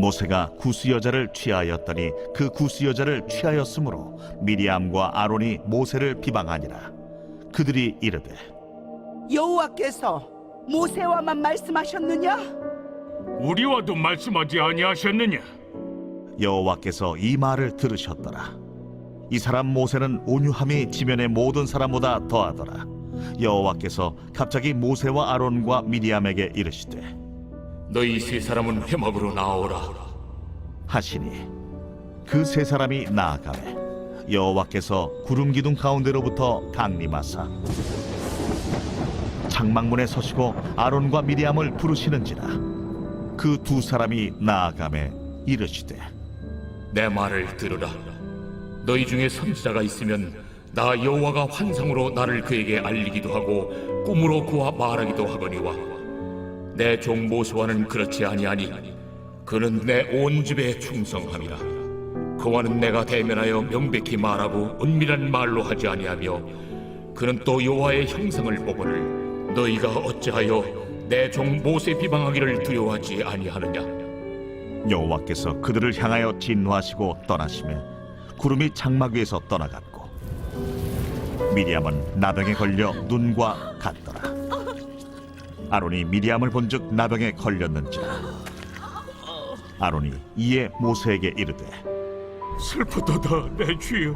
모세가 구스 여자를 취하였더니 그 구스 여자를 취하였으므로 미리암과 아론이 모세를 비방하니라. 그들이 이르되 여호와께서 모세와만 말씀하셨느냐? 우리와도 말씀하지 아니하셨느냐? 여호와께서 이 말을 들으셨더라. 이 사람 모세는 온유함이 지면의 모든 사람보다 더하더라. 여호와께서 갑자기 모세와 아론과 미리암에게 이르시되 너희 세 사람은 회막으로 나오라 하시니 그 세 사람이 나아가매 여호와께서 구름 기둥 가운데로부터 강림하사 장막문에 서시고 아론과 미리암을 부르시는지라. 그 두 사람이 나아가매 이르시되 내 말을 들으라. 너희 중에 선지자가 있으면 나 여호와가 환상으로 나를 그에게 알리기도 하고 꿈으로 그와 말하기도 하거니와 내 종 모세와는 그렇지 아니하니 그는 내 온 집에 충성함이라. 그와는 내가 대면하여 명백히 말하고 은밀한 말로 하지 아니하며 그는 또 여호와의 형상을 보거늘 너희가 어찌하여 내 종 모세 비방하기를 두려워하지 아니하느냐. 여호와께서 그들을 향하여 진노하시고 떠나시며 구름이 장막 위에서 떠나갔고 미리암은 나병에 걸려 눈과 같더라. 아론이 미리암을 본즉 나병에 걸렸는지라. 아론이 이에 모세에게 이르되 슬프도다 내 주여.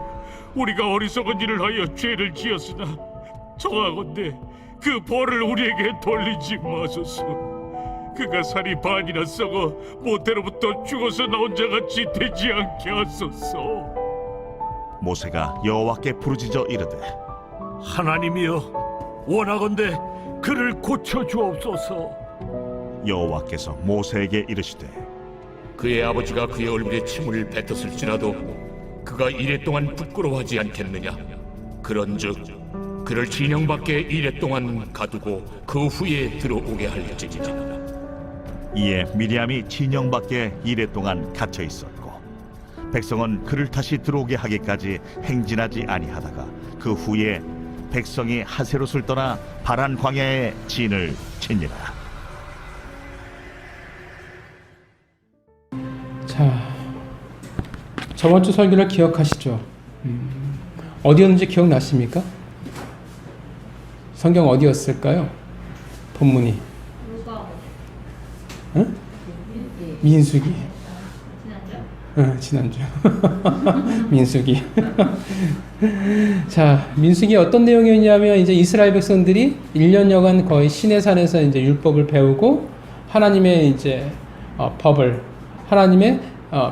우리가 어리석은 일을 하여 죄를 지었으나 청하건대 그 벌을 우리에게 돌리지 마소서. 그가 살이 반이나 썩어 모태로부터 죽어서 나온 자같이 되지 않게 하소서. 모세가 여호와께 부르짖어 이르되 하나님이여 원하건대 그를 고쳐 주옵소서. 여호와께서 모세에게 이르시되 그의 아버지가 그의 얼굴에 침을 뱉었을지라도 그가 이래 동안 부끄러워하지 않겠느냐. 그런즉 그를 진영 밖에 이래 동안 가두고 그 후에 들어오게 할지니라. 이에 미리암이 진영 밖에 이래 동안 갇혀 있었고 백성은 그를 다시 들어오게 하기까지 행진하지 아니하다가 그 후에 백성이 하세롯을 떠나 바란 광야에 진을 치니라. 자, 저번 주 설교를 기억하시죠? 어디였는지 기억나십니까? 성경 어디였을까요? 본문이 응? 민수기. 응, 지난주. 민수기. 자, 민수기 어떤 내용이었냐면 이제 이스라엘 백성들이 1년여간 거의 시내산에서 이제 율법을 배우고 하나님의 이제 법을 하나님의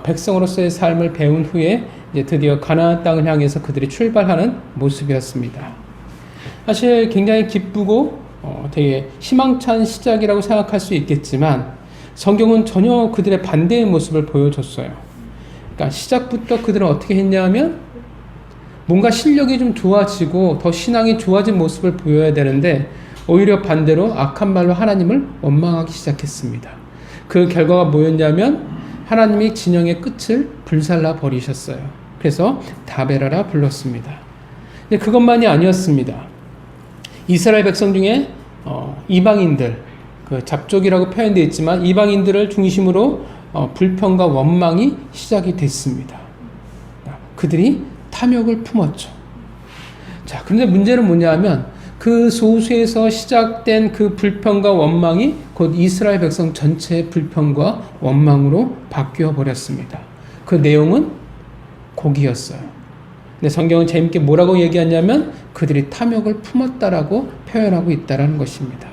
백성으로서의 삶을 배운 후에 이제 드디어 가나안 땅을 향해서 그들이 출발하는 모습이었습니다. 사실 굉장히 기쁘고 되게 희망찬 시작이라고 생각할 수 있겠지만 성경은 전혀 그들의 반대의 모습을 보여줬어요. 그러니까 시작부터 그들은 어떻게 했냐면 뭔가 실력이 좀 좋아지고 더 신앙이 좋아진 모습을 보여야 되는데 오히려 반대로 악한 말로 하나님을 원망하기 시작했습니다. 그 결과가 뭐였냐면 하나님이 진영의 끝을 불살라 버리셨어요. 그래서 다베라라 불렀습니다. 근데 그것만이 아니었습니다. 이스라엘 백성 중에 이방인들, 그 잡족이라고 표현되어 있지만 이방인들을 중심으로 불평과 원망이 시작이 됐습니다. 그들이 탐욕을 품었죠. 자, 그런데 문제는 뭐냐면 그 소수에서 시작된 그 불평과 원망이 곧 이스라엘 백성 전체의 불평과 원망으로 바뀌어 버렸습니다. 그 내용은 고기였어요. 근데 성경은 재밌게 뭐라고 얘기하냐면 그들이 탐욕을 품었다라고 표현하고 있다라는 것입니다.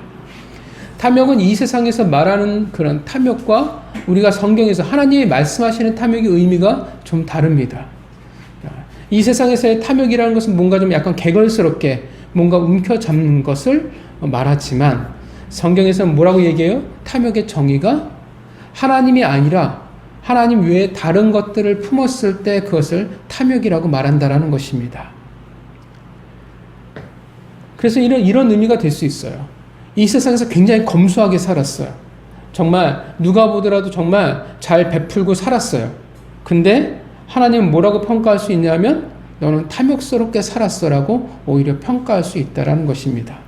탐욕은 이 세상에서 말하는 그런 탐욕과 우리가 성경에서 하나님이 말씀하시는 탐욕의 의미가 좀 다릅니다. 이 세상에서의 탐욕이라는 것은 뭔가 좀 약간 개걸스럽게 뭔가 움켜잡는 것을 말하지만 성경에서는 뭐라고 얘기해요? 탐욕의 정의가 하나님이 아니라 하나님 외에 다른 것들을 품었을 때 그것을 탐욕이라고 말한다라는 것입니다. 그래서 이런 의미가 될 수 있어요. 이 세상에서 굉장히 검소하게 살았어요. 정말 누가 보더라도 정말 잘 베풀고 살았어요. 근데 하나님은 뭐라고 평가할 수 있냐면 너는 탐욕스럽게 살았어라고 오히려 평가할 수 있다라는 것입니다.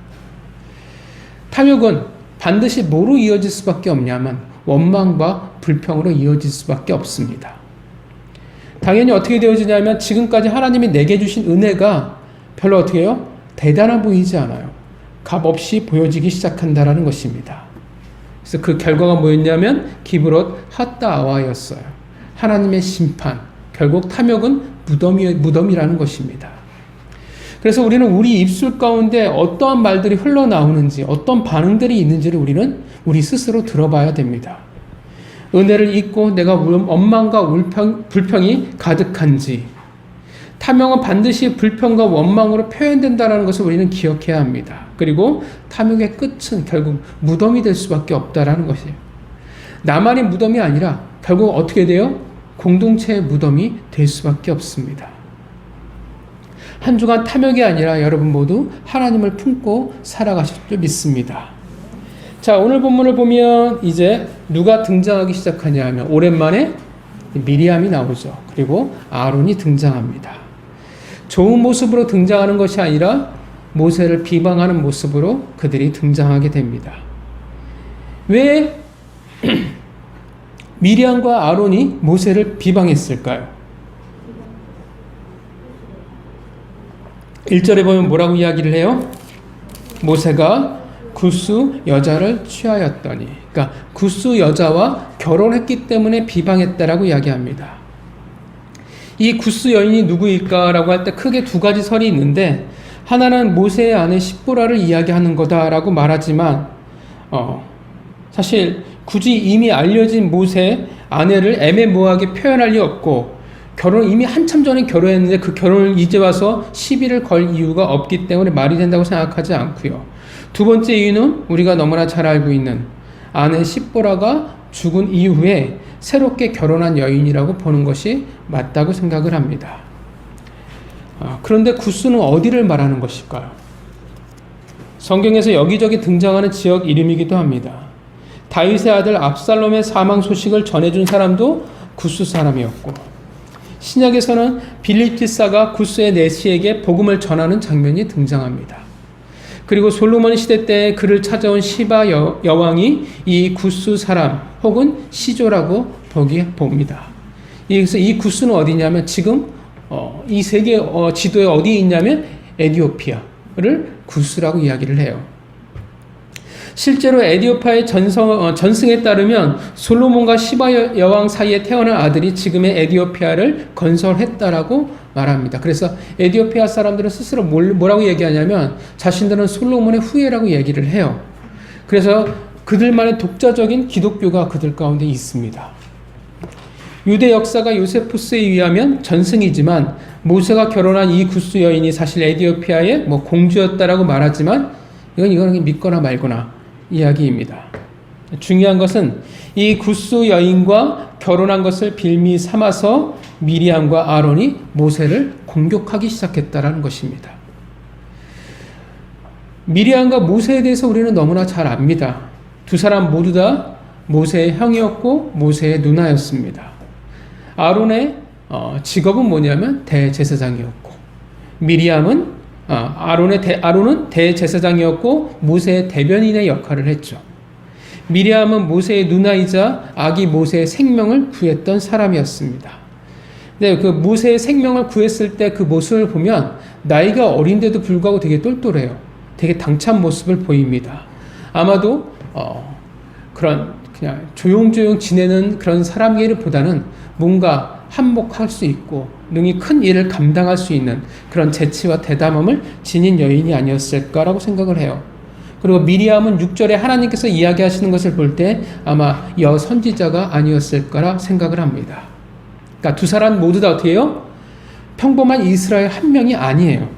탐욕은 반드시 뭐로 이어질 수밖에 없냐면 원망과 불평으로 이어질 수밖에 없습니다. 당연히 어떻게 되어지냐면 지금까지 하나님이 내게 주신 은혜가 별로 어떻게 해요? 대단해 보이지 않아요. 값없이 보여지기 시작한다라는 것입니다. 그래서 그 결과가 뭐였냐면 기브롯 핫다아와였어요. 하나님의 심판, 결국 탐욕은 무덤이라는 것입니다. 그래서 우리는 우리 입술 가운데 어떠한 말들이 흘러나오는지, 어떤 반응들이 있는지를 우리는 우리 스스로 들어봐야 됩니다. 은혜를 잊고 내가 원망과 불평이 가득한지, 탐욕은 반드시 불평과 원망으로 표현된다는 것을 우리는 기억해야 합니다. 그리고 탐욕의 끝은 결국 무덤이 될 수밖에 없다는 것이에요. 나만의 무덤이 아니라 결국 어떻게 돼요? 공동체의 무덤이 될 수밖에 없습니다. 한 주간 탐욕이 아니라 여러분 모두 하나님을 품고 살아가실 줄 믿습니다. 자, 오늘 본문을 보면 이제 누가 등장하기 시작하냐 하면 오랜만에 미리암이 나오죠. 그리고 아론이 등장합니다. 좋은 모습으로 등장하는 것이 아니라 모세를 비방하는 모습으로 그들이 등장하게 됩니다. 왜 미리암과 아론이 모세를 비방했을까요? 1절에 보면 뭐라고 이야기를 해요? 모세가 구스 여자를 취하였더니, 그러니까 구스 여자와 결혼했기 때문에 비방했다라고 이야기합니다. 이 구스 여인이 누구일까라고 할 때 크게 두 가지 설이 있는데, 하나는 모세의 아내 십보라를 이야기하는 거다라고 말하지만 사실 굳이 이미 알려진 모세 아내를 애매모호하게 표현할 리 없고, 이미 한참 전에 결혼했는데 그 결혼을 이제 와서 시비를 걸 이유가 없기 때문에 말이 된다고 생각하지 않고요. 두 번째 이유는 우리가 너무나 잘 알고 있는 아내 십보라가 죽은 이후에 새롭게 결혼한 여인이라고 보는 것이 맞다고 생각을 합니다. 그런데 구스는 어디를 말하는 것일까요? 성경에서 여기저기 등장하는 지역 이름이기도 합니다. 다윗의 아들 압살롬의 사망 소식을 전해준 사람도 구스 사람이었고, 신약에서는 빌립기사가 구스의 내시에게 복음을 전하는 장면이 등장합니다. 그리고 솔로몬 시대 때 그를 찾아온 시바 여왕이 이 구스 사람 혹은 시조라고 봅니다. 그래서 이 구스는 어디냐면 지금 이 세계 지도에 어디에 있냐면 에디오피아를 구스라고 이야기를 해요. 실제로 에디오피아의 전승에 따르면 솔로몬과 시바 여왕 사이에 태어난 아들이 지금의 에디오피아를 건설했다라고 말합니다. 그래서 에디오피아 사람들은 스스로 뭐라고 얘기하냐면 자신들은 솔로몬의 후예라고 얘기를 해요. 그래서 그들만의 독자적인 기독교가 그들 가운데 있습니다. 유대 역사가 요세푸스에 의하면 전승이지만 모세가 결혼한 이 구스 여인이 사실 에디오피아의 공주였다라고 말하지만 이건 믿거나 말거나 이야기입니다. 중요한 것은 이 구스 여인과 결혼한 것을 빌미 삼아서 미리암과 아론이 모세를 공격하기 시작했다라는 것입니다. 미리암과 모세에 대해서 우리는 너무나 잘 압니다. 두 사람 모두 다 모세의 형이었고 모세의 누나였습니다. 아론의 직업은 뭐냐면 대제사장이었고, 미리암은 아론은 대제사장이었고 모세의 대변인의 역할을 했죠. 미리암은 모세의 누나이자 아기 모세의 생명을 구했던 사람이었습니다. 네, 그 모세의 생명을 구했을 때 그 모습을 보면 나이가 어린데도 불구하고 되게 똘똘해요. 되게 당찬 모습을 보입니다. 아마도 그런 그냥 조용조용 지내는 그런 사람이기보다는 뭔가 한몫할 수 있고 능히 큰 일을 감당할 수 있는 그런 재치와 대담함을 지닌 여인이 아니었을까라고 생각을 해요. 그리고 미리암은 6절에 하나님께서 이야기하시는 것을 볼 때 아마 여선지자가 아니었을까라 생각을 합니다. 그러니까 두 사람 모두 다 어떻게 해요? 평범한 이스라엘 한 명이 아니에요.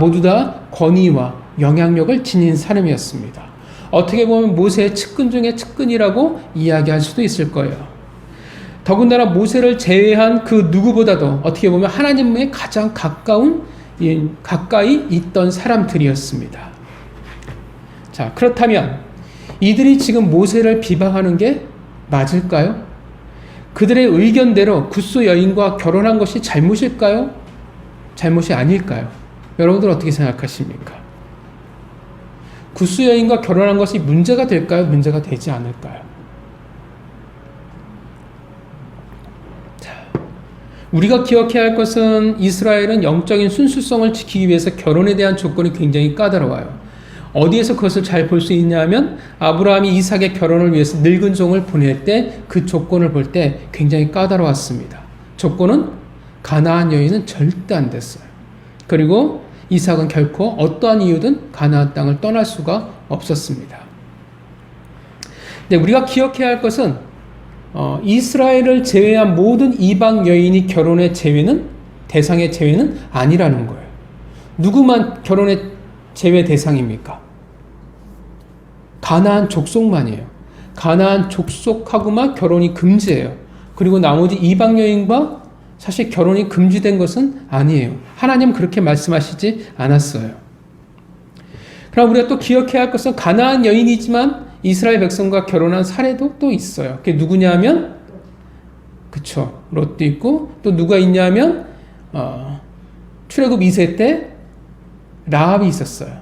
모두 다 권위와 영향력을 지닌 사람이었습니다. 어떻게 보면 모세의 측근 중에 측근이라고 이야기할 수도 있을 거예요. 더군다나 모세를 제외한 그 누구보다도 어떻게 보면 하나님의 가장 가까이 있던 사람들이었습니다. 자, 그렇다면 이들이 지금 모세를 비방하는 게 맞을까요? 그들의 의견대로 구스 여인과 결혼한 것이 잘못일까요? 잘못이 아닐까요? 여러분들 어떻게 생각하십니까? 구스 여인과 결혼한 것이 문제가 될까요? 문제가 되지 않을까요? 우리가 기억해야 할 것은 이스라엘은 영적인 순수성을 지키기 위해서 결혼에 대한 조건이 굉장히 까다로워요. 어디에서 그것을 잘 볼 수 있냐면 아브라함이 이삭의 결혼을 위해서 늙은 종을 보낼 때 그 조건을 볼 때 굉장히 까다로웠습니다. 조건은 가나안 여인은 절대 안 됐어요. 그리고 이삭은 결코 어떠한 이유든 가나안 땅을 떠날 수가 없었습니다. 근데 우리가 기억해야 할 것은 이스라엘을 제외한 모든 이방 여인이 결혼의 대상의 제외는 아니라는 거예요. 누구만 결혼의 제외 대상입니까? 가나안 족속만이에요. 가나안 족속하고만 결혼이 금지예요. 그리고 나머지 이방 여인과 사실 결혼이 금지된 것은 아니에요. 하나님 그렇게 말씀하시지 않았어요. 그럼 우리가 또 기억해야 할 것은 가나안 여인이지만 이스라엘 백성과 결혼한 사례도 또 있어요. 그게 누구냐면 그쵸, 롯도 있고 또 누가 있냐면 출애굽 2세 때 라합이 있었어요.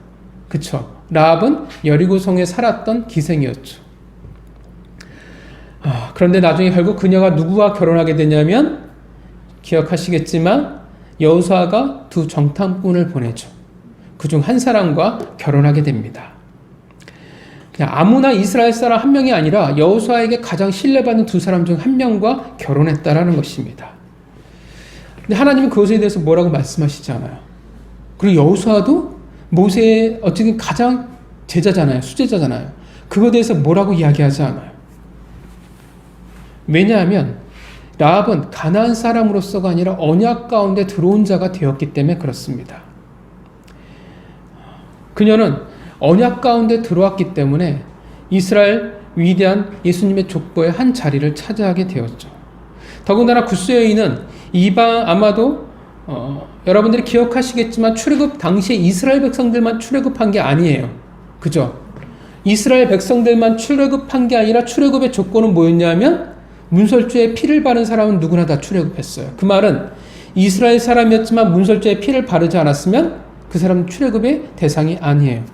그쵸, 라합은 여리고성에 살았던 기생이었죠. 그런데 나중에 결국 그녀가 누구와 결혼하게 되냐면 기억하시겠지만 여호수아가 두 정탐꾼을 보내죠. 그중 한 사람과 결혼하게 됩니다. 그냥 아무나 이스라엘 사람 한 명이 아니라 여호수아에게 가장 신뢰받는 두 사람 중 한 명과 결혼했다라는 것입니다. 근데 하나님은 그것에 대해서 뭐라고 말씀하시지 않아요. 그리고 여호수아도 모세의 어쨌든 가장 제자잖아요. 수제자잖아요. 그거에 대해서 뭐라고 이야기하지 않아요. 왜냐하면 라합은 가나안 사람으로서가 아니라 언약 가운데 들어온 자가 되었기 때문에 그렇습니다. 그녀는 언약 가운데 들어왔기 때문에 이스라엘 위대한 예수님의 족보의 한 자리를 차지하게 되었죠. 더군다나 구스 여인은 이방 아마도 여러분들이 기억하시겠지만 출애굽 당시에 이스라엘 백성들만 출애굽한 게 아니에요. 그죠? 이스라엘 백성들만 출애굽한 게 아니라 출애굽의 조건은 뭐였냐면 문설주에 피를 바른 사람은 누구나 다 출애굽했어요. 그 말은 이스라엘 사람이었지만 문설주에 피를 바르지 않았으면 그 사람은 출애굽의 대상이 아니에요.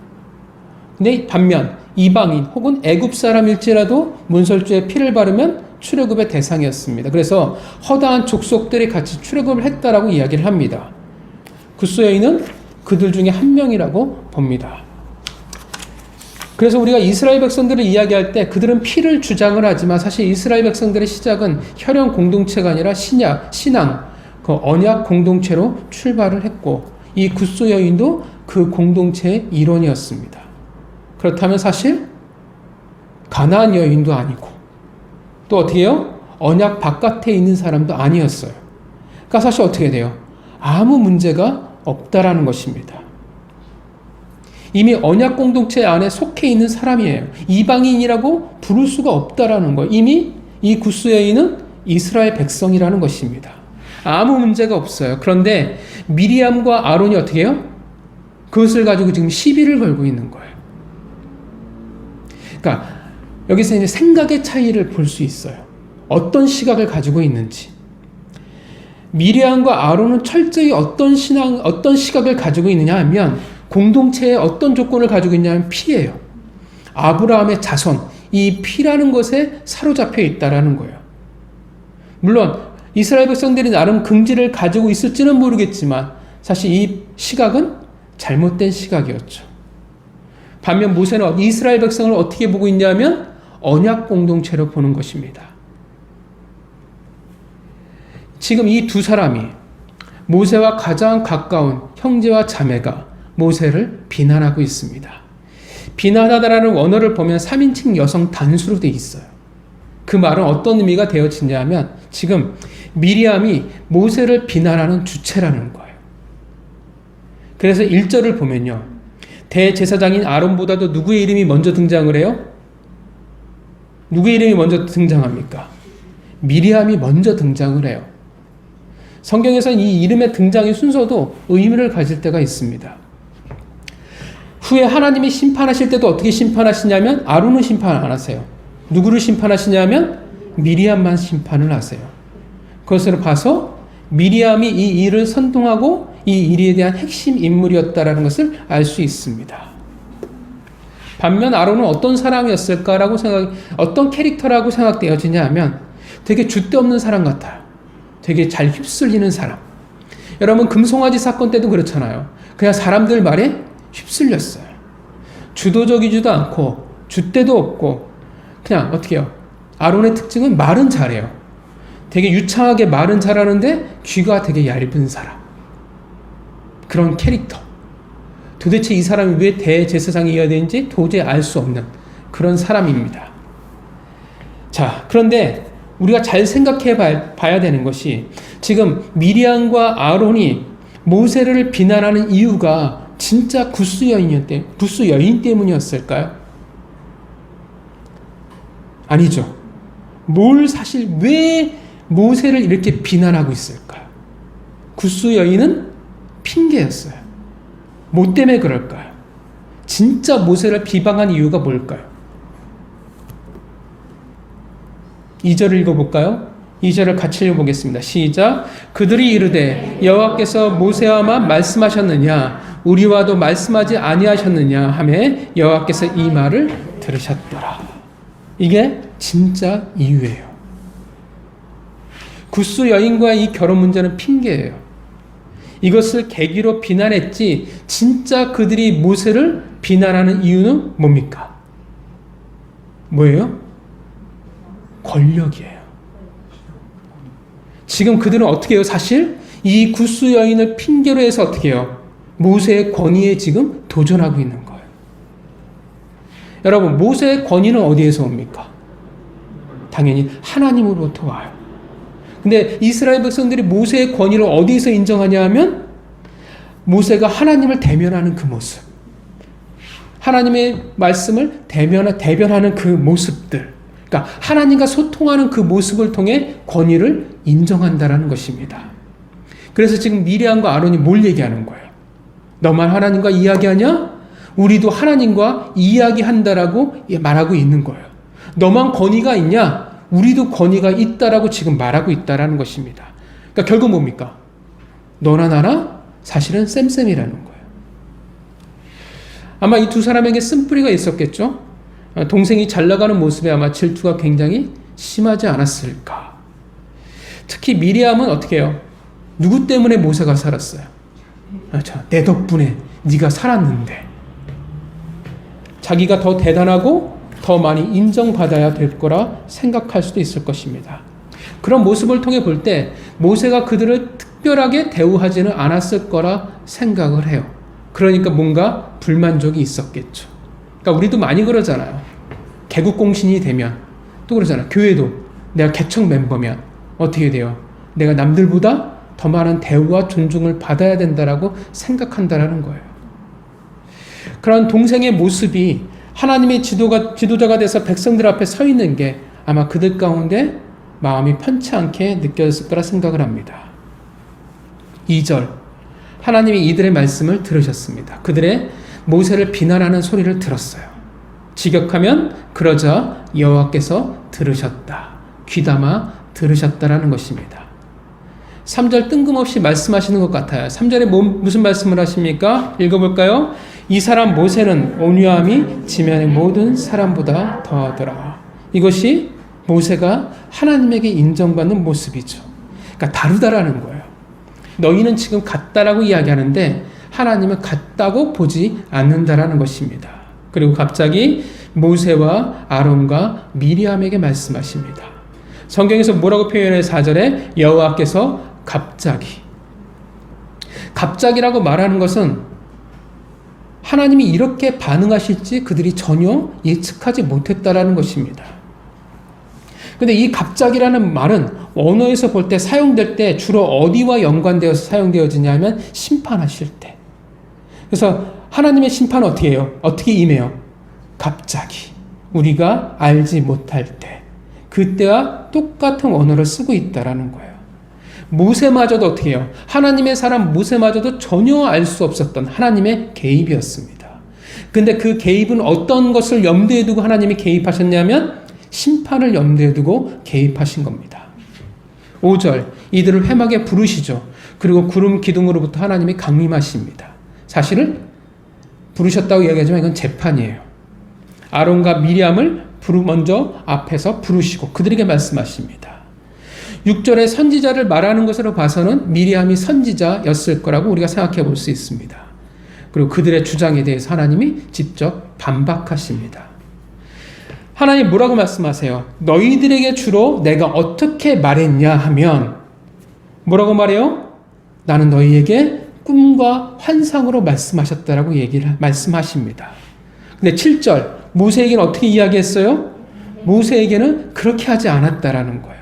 근데 반면 이방인 혹은 애굽 사람일지라도 문설주에 피를 바르면 출애굽의 대상이었습니다. 그래서 허다한 족속들이 같이 출애굽을 했다라고 이야기를 합니다. 구스 여인은 그들 중에 한 명이라고 봅니다. 그래서 우리가 이스라엘 백성들을 이야기할 때 그들은 피를 주장을 하지만 사실 이스라엘 백성들의 시작은 혈연 공동체가 아니라 신앙, 그 언약 공동체로 출발을 했고 이 구스 여인도 그 공동체의 일원이었습니다. 그렇다면 사실 가나안 여인도 아니고 또 어떻게 해요? 언약 바깥에 있는 사람도 아니었어요. 그러니까 사실 어떻게 돼요? 아무 문제가 없다라는 것입니다. 이미 언약 공동체 안에 속해 있는 사람이에요. 이방인이라고 부를 수가 없다라는 거예요. 이미 이 구스 여인은 이스라엘 백성이라는 것입니다. 아무 문제가 없어요. 그런데 미리암과 아론이 어떻게 해요? 그것을 가지고 지금 시비를 걸고 있는 거예요. 그러니까 여기서 이제 생각의 차이를 볼 수 있어요. 어떤 시각을 가지고 있는지. 미리암과 아론은 철저히 어떤 시각을 가지고 있느냐 하면 공동체에 어떤 조건을 가지고 있냐면 피예요. 아브라함의 자손, 이 피라는 것에 사로잡혀 있다라는 거예요. 물론 이스라엘 백성들이 나름 긍지를 가지고 있을지는 모르겠지만 사실 이 시각은 잘못된 시각이었죠. 반면 모세는 이스라엘 백성을 어떻게 보고 있냐면 언약 공동체로 보는 것입니다. 지금 이 두 사람이 모세와 가장 가까운 형제와 자매가 모세를 비난하고 있습니다. 비난하다라는 원어를 보면 3인칭 여성 단수로 되어 있어요. 그 말은 어떤 의미가 되어지냐면 지금 미리암이 모세를 비난하는 주체라는 거예요. 그래서 1절을 보면요. 대제사장인 아론보다도 누구의 이름이 먼저 등장을 해요? 누구의 이름이 먼저 등장합니까? 미리암이 먼저 등장을 해요. 성경에서는 이 이름의 등장의 순서도 의미를 가질 때가 있습니다. 후에 하나님이 심판하실 때도 어떻게 심판하시냐면 아론은 심판 안 하세요. 누구를 심판하시냐면 미리암만 심판을 하세요. 그것을 봐서 미리암이 이 일을 선동하고 이 일에 대한 핵심 인물이었다라는 것을 알 수 있습니다. 반면 아론은 어떤 사람이었을까라고 어떤 캐릭터라고 생각되어지냐 하면 되게 줏대 없는 사람 같아요. 되게 잘 휩쓸리는 사람. 여러분 금송아지 사건 때도 그렇잖아요. 그냥 사람들 말에 휩쓸렸어요. 주도적이지도 않고 줏대도 없고 그냥 어떻게 해요? 아론의 특징은 말은 잘해요. 되게 유창하게 말은 잘하는데 귀가 되게 얇은 사람. 그런 캐릭터. 도대체 이 사람이 왜 대제사장이어야 되는지 도저히 알 수 없는 그런 사람입니다. 자, 그런데 우리가 잘 생각해 봐야 되는 것이 지금 미리암과 아론이 모세를 비난하는 이유가 진짜 구스 여인 때문이었을까요? 아니죠. 사실 왜 모세를 이렇게 비난하고 있을까요? 구스 여인은 핑계였어요. 뭐 때문에 그럴까요? 진짜 모세를 비방한 이유가 뭘까요? 2절을 읽어볼까요? 2절을 같이 읽어보겠습니다. 시작. 그들이 이르되 여호와께서 모세와만 말씀하셨느냐 우리와도 말씀하지 아니하셨느냐 하매 여호와께서 이 말을 들으셨더라. 이게 진짜 이유예요. 구스 여인과의 이 결혼 문제는 핑계예요. 이것을 계기로 비난했지 진짜 그들이 모세를 비난하는 이유는 뭡니까? 뭐예요? 권력이에요. 지금 그들은 어떻게 해요? 사실 이 구스 여인을 핑계로 해서 어떻게 해요? 모세의 권위에 지금 도전하고 있는 거예요. 여러분 모세의 권위는 어디에서 옵니까? 당연히 하나님으로부터 와요. 근데 이스라엘 백성들이 모세의 권위를 어디에서 인정하냐 하면 모세가 하나님을 대면하는 그 모습, 하나님의 말씀을 대변하는 그 모습들, 그러니까 하나님과 소통하는 그 모습을 통해 권위를 인정한다라는 것입니다. 그래서 지금 미리암과 아론이 뭘 얘기하는 거예요? 너만 하나님과 이야기하냐? 우리도 하나님과 이야기한다라고 말하고 있는 거예요. 너만 권위가 있냐? 우리도 권위가 있다라고 지금 말하고 있다라는 것입니다. 그러니까 결국 뭡니까? 너나 나나 사실은 쌤쌤이라는 거예요. 아마 이 두 사람에게 쓴뿌리가 있었겠죠? 동생이 잘 나가는 모습에 아마 질투가 굉장히 심하지 않았을까. 특히 미리암은 어떻게 해요? 누구 때문에 모세가 살았어요? 내 덕분에 네가 살았는데. 자기가 더 대단하고 더 많이 인정받아야 될 거라 생각할 수도 있을 것입니다. 그런 모습을 통해 볼 때 모세가 그들을 특별하게 대우하지는 않았을 거라 생각을 해요. 그러니까 뭔가 불만족이 있었겠죠. 그러니까 우리도 많이 그러잖아요. 개국공신이 되면 또 그러잖아요. 교회도 내가 개척 멤버면 어떻게 돼요? 내가 남들보다 더 많은 대우와 존중을 받아야 된다라고 생각한다라는 거예요. 그런 동생의 모습이 하나님의 지도자가 돼서 백성들 앞에 서 있는 게 아마 그들 가운데 마음이 편치 않게 느껴졌을 거라 생각을 합니다. 2절 하나님이 이들의 말씀을 들으셨습니다. 그들의 모세를 비난하는 소리를 들었어요. 직역하면 그러자 여호와께서 들으셨다. 귀담아 들으셨다라는 것입니다. 3절 뜬금없이 말씀하시는 것 같아요. 3절에 무슨 말씀을 하십니까? 읽어볼까요? 이 사람 모세는 온유함이 지면의 모든 사람보다 더하더라. 이것이 모세가 하나님에게 인정받는 모습이죠. 그러니까 다르다라는 거예요. 너희는 지금 같다라고 이야기하는데 하나님은 같다고 보지 않는다라는 것입니다. 그리고 갑자기 모세와 아론과 미리암에게 말씀하십니다. 성경에서 뭐라고 표현해요? 4절에 여호와께서 갑자기라고 말하는 것은 하나님이 이렇게 반응하실지 그들이 전혀 예측하지 못했다라는 것입니다. 근데 이 갑자기라는 말은 언어에서 볼 때 사용될 때 주로 어디와 연관되어서 사용되어지냐면 심판하실 때. 그래서 하나님의 심판은 어떻게 해요? 어떻게 임해요? 갑자기. 우리가 알지 못할 때. 그때와 똑같은 언어를 쓰고 있다라는 거예요. 모세마저도 어떻게 해요? 하나님의 사람 모세마저도 전혀 알 수 없었던 하나님의 개입이었습니다. 근데 그 개입은 어떤 것을 염두에 두고 하나님이 개입하셨냐면 심판을 염두에 두고 개입하신 겁니다. 5절 이들을 회막에 부르시죠. 그리고 구름 기둥으로부터 하나님이 강림하십니다. 사실은 부르셨다고 이야기하지만 이건 재판이에요. 아론과 미리암을 먼저 앞에서 부르시고 그들에게 말씀하십니다. 6절에 선지자를 말하는 것으로 봐서는 미리암이 선지자였을 거라고 우리가 생각해 볼 수 있습니다. 그리고 그들의 주장에 대해서 하나님이 직접 반박하십니다. 하나님 뭐라고 말씀하세요? 너희들에게 주로 내가 어떻게 말했냐 하면 뭐라고 말해요? 나는 너희에게 꿈과 환상으로 말씀하셨다라고 말씀하십니다. 근데 7절 모세에게는 어떻게 이야기했어요? 모세에게는 그렇게 하지 않았다라는 거예요.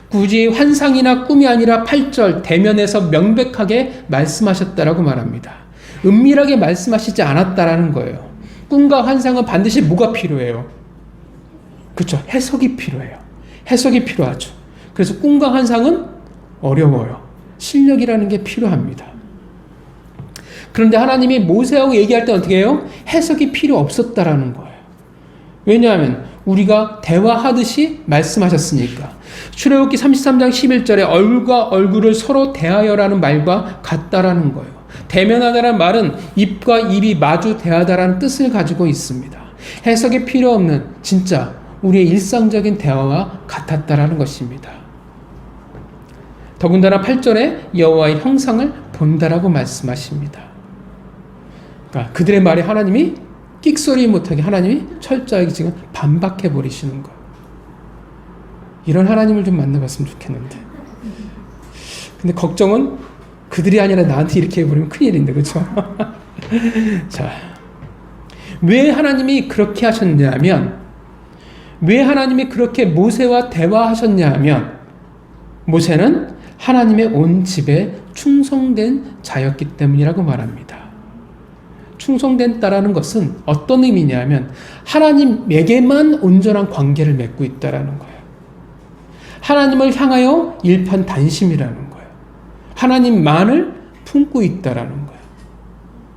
굳이 환상이나 꿈이 아니라 8절 대면에서 명백하게 말씀하셨다라고 말합니다. 은밀하게 말씀하시지 않았다라는 거예요. 꿈과 환상은 반드시 뭐가 필요해요? 그렇죠. 해석이 필요해요. 해석이 필요하죠. 그래서 꿈과 환상은 어려워요. 실력이라는 게 필요합니다. 그런데 하나님이 모세하고 얘기할 때 어떻게 해요? 해석이 필요 없었다라는 거예요. 왜냐하면 우리가 대화하듯이 말씀하셨으니까. 출애굽기 33장 11절에 얼굴과 얼굴을 서로 대하여라는 말과 같다라는 거예요. 대면하다라는 말은 입과 입이 마주 대하다라는 뜻을 가지고 있습니다. 해석이 필요 없는 진짜 우리의 일상적인 대화와 같았다라는 것입니다. 더군다나 8절에 여호와의 형상을 본다라고 말씀하십니다. 그러니까 그들의 말에 하나님이 끽소리 못하게 하나님이 철저하게 지금 반박해 버리시는 거예요. 이런 하나님을 좀 만나봤으면 좋겠는데. 근데 걱정은 그들이 아니라 나한테 이렇게 해버리면 큰일인데, 그렇죠? 자, 왜 하나님이 그렇게 하셨냐면, 왜 하나님이 그렇게 모세와 대화하셨냐면, 모세는 하나님의 온 집에 충성된 자였기 때문이라고 말합니다. 충성된다라는 것은 어떤 의미냐면 하나님에게만 온전한 관계를 맺고 있다라는 거예요. 하나님을 향하여 일편단심이라는 거예요. 하나님만을 품고 있다라는 거예요.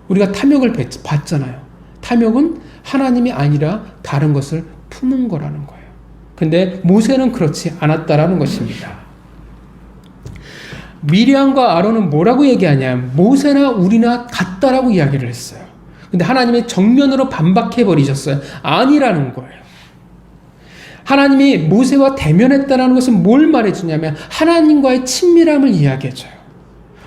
우리가 탐욕을 받잖아요. 탐욕은 하나님이 아니라 다른 것을 품은 거라는 거예요. 근데 모세는 그렇지 않았다라는 것입니다. 미리암과 아론은 뭐라고 얘기하냐면 모세나 우리나 같다라고 이야기를 했어요. 근데 하나님이 정면으로 반박해 버리셨어요. 아니라는 거예요. 하나님이 모세와 대면했다라는 것은 뭘 말해주냐면 하나님과의 친밀함을 이야기해줘요.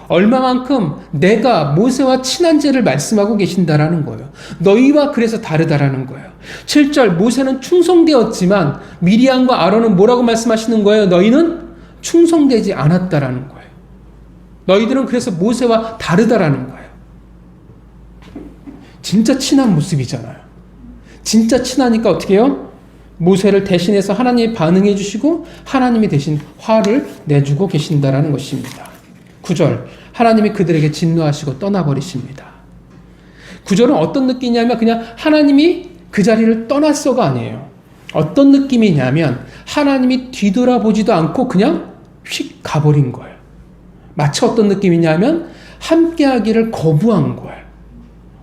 얼마만큼 내가 모세와 친한 죄를 말씀하고 계신다라는 거예요. 너희와 그래서 다르다라는 거예요. 7절 모세는 충성되었지만 미리암과 아론은 뭐라고 말씀하시는 거예요? 너희는 충성되지 않았다라는 거예요. 너희들은 그래서 모세와 다르다라는 거예요. 진짜 친한 모습이잖아요. 진짜 친하니까 어떻게 해요? 모세를 대신해서 하나님이 반응해 주시고 하나님이 대신 화를 내주고 계신다라는 것입니다. 9절 하나님이 그들에게 진노하시고 떠나버리십니다. 9절은 어떤 느낌이냐면 그냥 하나님이 그 자리를 떠났어가 아니에요. 어떤 느낌이냐면 하나님이 뒤돌아보지도 않고 그냥 휙 가버린 거예요. 마치 어떤 느낌이냐면 함께하기를 거부한 거예요.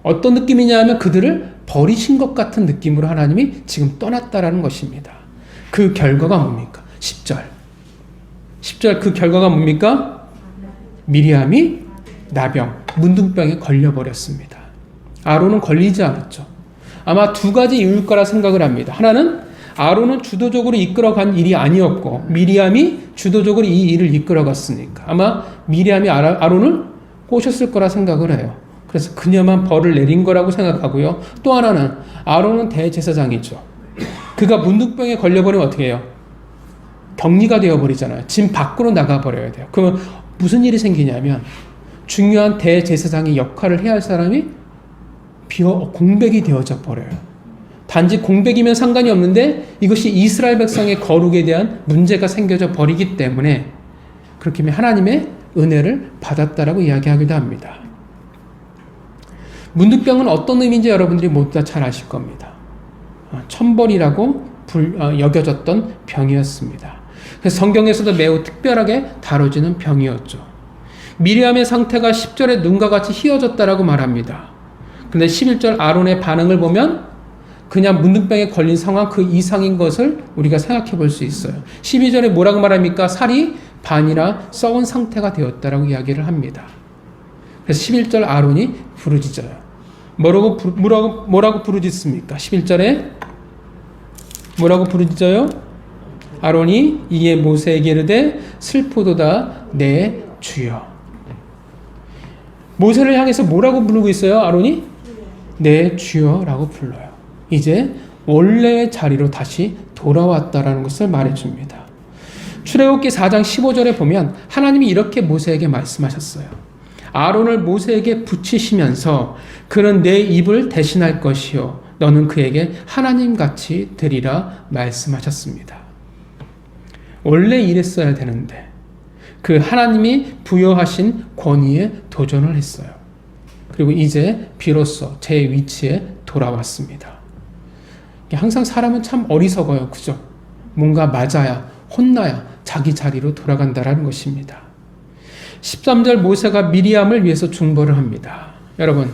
어떤 느낌이냐면 그들을 버리신 것 같은 느낌으로 하나님이 지금 떠났다라는 것입니다. 그 결과가 뭡니까? 10절 그 결과가 뭡니까? 미리암이 나병, 문둥병에 걸려버렸습니다. 아론은 걸리지 않았죠. 아마 두 가지 이유일 거라 생각을 합니다. 하나는 아론은 주도적으로 이끌어간 일이 아니었고 미리암이 주도적으로 이 일을 이끌어갔으니까 아마 미리암이 아론을 꼬셨을 거라 생각을 해요. 그래서 그녀만 벌을 내린 거라고 생각하고요. 또 하나는 아론은 대제사장이죠. 그가 문둥병에 걸려버리면 어떻게 해요? 격리가 되어버리잖아요. 집 밖으로 나가버려야 돼요. 그러면 무슨 일이 생기냐면 중요한 대제사장의 역할을 해야 할 사람이 공백이 되어져 버려요. 단지 공백이면 상관이 없는데 이것이 이스라엘 백성의 거룩에 대한 문제가 생겨져 버리기 때문에 그렇게 하면 하나님의 은혜를 받았다라고 이야기하기도 합니다. 문둥병은 어떤 의미인지 여러분들이 모두 다 잘 아실 겁니다. 천벌이라고 여겨졌던 병이었습니다. 그래서 성경에서도 매우 특별하게 다뤄지는 병이었죠. 미리암의 상태가 10절에 눈과 같이 희어졌다라고 말합니다. 근데 11절 아론의 반응을 보면 그냥 문둥병에 걸린 상황 그 이상인 것을 우리가 생각해 볼 수 있어요. 12절에 뭐라고 말합니까? 살이 반이나 썩은 상태가 되었다라고 이야기를 합니다. 그래서 11절 아론이 부르짖어요. 뭐라고 부르짖습니까? 11절에 뭐라고 부르짖어요? 아론이 이에 모세에게 이르되 슬프도다 내 주여. 모세를 향해서 뭐라고 부르고 있어요? 아론이? 내 주여라고 불러요. 이제 원래의 자리로 다시 돌아왔다라는 것을 말해줍니다. 출애굽기 4장 15절에 보면 하나님이 이렇게 모세에게 말씀하셨어요. 아론을 모세에게 붙이시면서 그는 내 입을 대신할 것이요 너는 그에게 하나님같이 되리라 말씀하셨습니다. 원래 이랬어야 되는데 그 하나님이 부여하신 권위에 도전을 했어요. 그리고 이제 비로소 제 위치에 돌아왔습니다. 항상 사람은 참 어리석어요. 그죠? 뭔가 맞아야, 혼나야 자기 자리로 돌아간다라는 것입니다. 13절 모세가 미리암을 위해서 중보를 합니다. 여러분,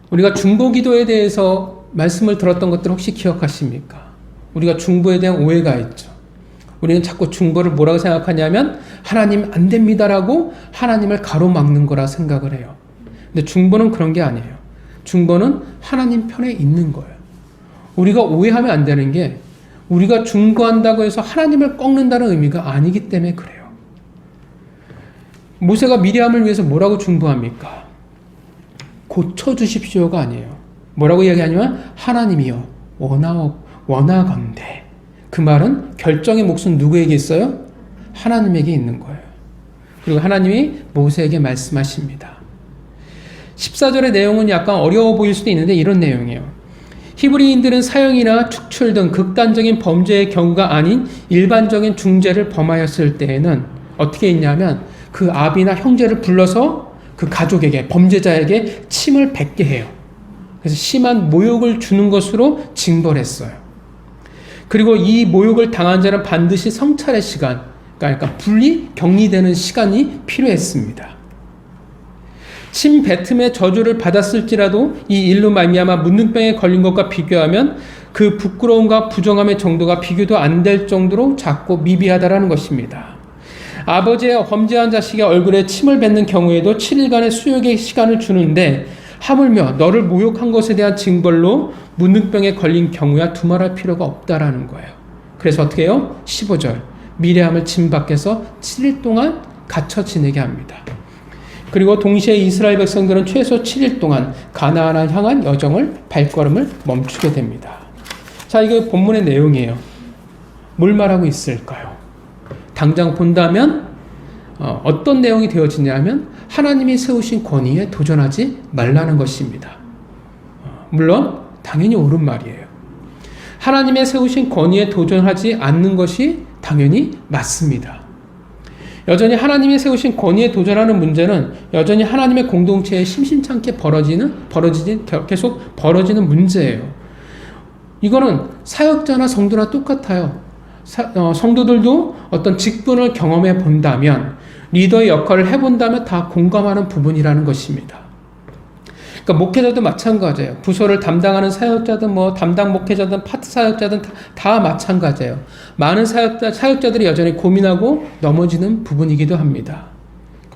우리가 중보 기도에 대해서 말씀을 들었던 것들 혹시 기억하십니까? 우리가 중보에 대한 오해가 있죠. 우리는 자꾸 중보를 뭐라고 생각하냐면 하나님 안 됩니다라고 하나님을 가로막는 거라 생각을 해요. 근데 중보는 그런 게 아니에요. 중보는 하나님 편에 있는 거예요. 우리가 오해하면 안 되는 게 우리가 중보한다고 해서 하나님을 꺾는다는 의미가 아니기 때문에 그래요. 모세가 미리암을 위해서 뭐라고 중보합니까? 고쳐주십시오가 아니에요. 뭐라고 이야기하냐면 하나님이여 원하건대. 그 말은 결정의 몫은 누구에게 있어요? 하나님에게 있는 거예요. 그리고 하나님이 모세에게 말씀하십니다. 14절의 내용은 약간 어려워 보일 수도 있는데 이런 내용이에요. 히브리인들은 사형이나 축출 등 극단적인 범죄의 경우가 아닌 일반적인 중죄를 범하였을 때에는 어떻게 했냐면 그 아비나 형제를 불러서 그 가족에게, 범죄자에게 침을 뱉게 해요. 그래서 심한 모욕을 주는 것으로 징벌을 했어요. 그리고 이 모욕을 당한 자는 반드시 성찰의 시간, 그러니까 분리, 격리되는 시간이 필요했습니다. 침 뱉음의 저주를 받았을지라도 이 일로 말미암아 문둥병에 걸린 것과 비교하면 그 부끄러움과 부정함의 정도가 비교도 안 될 정도로 작고 미비하다라는 것입니다. 아버지의 범죄한 자식의 얼굴에 침을 뱉는 경우에도 7일간의 수욕의 시간을 주는데 하물며 너를 모욕한 것에 대한 징벌로 문둥병에 걸린 경우야 두말할 필요가 없다라는 거예요. 그래서 어떻게 해요? 15절 미리암을 진 밖에서 7일 동안 갇혀 지내게 합니다. 그리고 동시에 이스라엘 백성들은 최소 7일 동안 가나안을 향한 발걸음을 멈추게 됩니다. 자, 이게 본문의 내용이에요. 뭘 말하고 있을까요? 당장 본다면 어떤 내용이 되어지냐면 하나님이 세우신 권위에 도전하지 말라는 것입니다. 물론 당연히 옳은 말이에요. 하나님의 세우신 권위에 도전하지 않는 것이 당연히 맞습니다. 여전히 하나님이 세우신 권위에 도전하는 문제는 여전히 하나님의 공동체에 심심찮게 계속 벌어지는 문제예요. 이거는 사역자나 성도나 똑같아요. 성도들도 어떤 직분을 경험해 본다면, 리더의 역할을 해본다면 다 공감하는 부분이라는 것입니다. 그러니까 목회자도 마찬가지예요. 부서를 담당하는 사역자든 담당 목회자든 파트 사역자든 다 마찬가지예요. 많은 사역자들이 여전히 고민하고 넘어지는 부분이기도 합니다.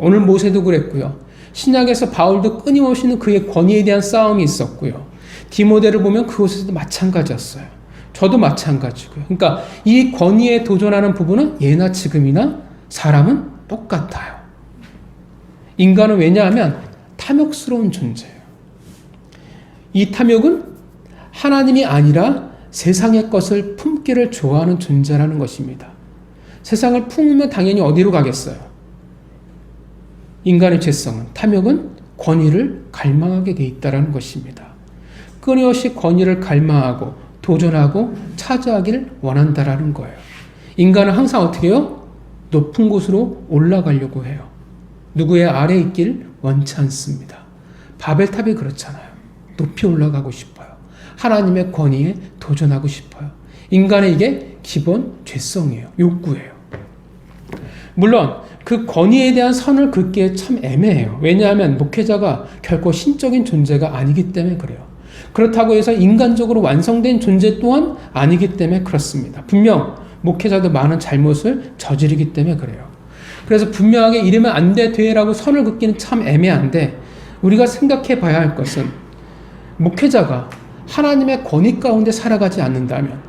오늘 모세도 그랬고요. 신약에서 바울도 끊임없이 그의 권위에 대한 싸움이 있었고요. 디모데를 보면 그곳에서도 마찬가지였어요. 저도 마찬가지고요. 그러니까 이 권위에 도전하는 부분은 예나 지금이나 사람은 똑같아요. 인간은 왜냐하면 탐욕스러운 존재예요. 이 탐욕은 하나님이 아니라 세상의 것을 품기를 좋아하는 존재라는 것입니다. 세상을 품으면 당연히 어디로 가겠어요? 인간의 죄성은, 탐욕은 권위를 갈망하게 돼 있다는 것입니다. 끊임없이 권위를 갈망하고 도전하고 차지하기를 원한다라는 거예요. 인간은 항상 어떻게 해요? 높은 곳으로 올라가려고 해요. 누구의 아래에 있길 원치 않습니다. 바벨탑이 그렇잖아요. 높이 올라가고 싶어요. 하나님의 권위에 도전하고 싶어요. 인간의 이게 기본 죄성이에요. 욕구예요. 물론 그 권위에 대한 선을 긋기에 참 애매해요. 왜냐하면 목회자가 결코 신적인 존재가 아니기 때문에 그래요. 그렇다고 해서 인간적으로 완성된 존재 또한 아니기 때문에 그렇습니다. 분명 목회자도 많은 잘못을 저지르기 때문에 그래요. 그래서 분명하게 이러면 안 돼, 라고 선을 긋기는 참 애매한데, 우리가 생각해 봐야 할 것은 목회자가 하나님의 권위 가운데 살아가지 않는다면,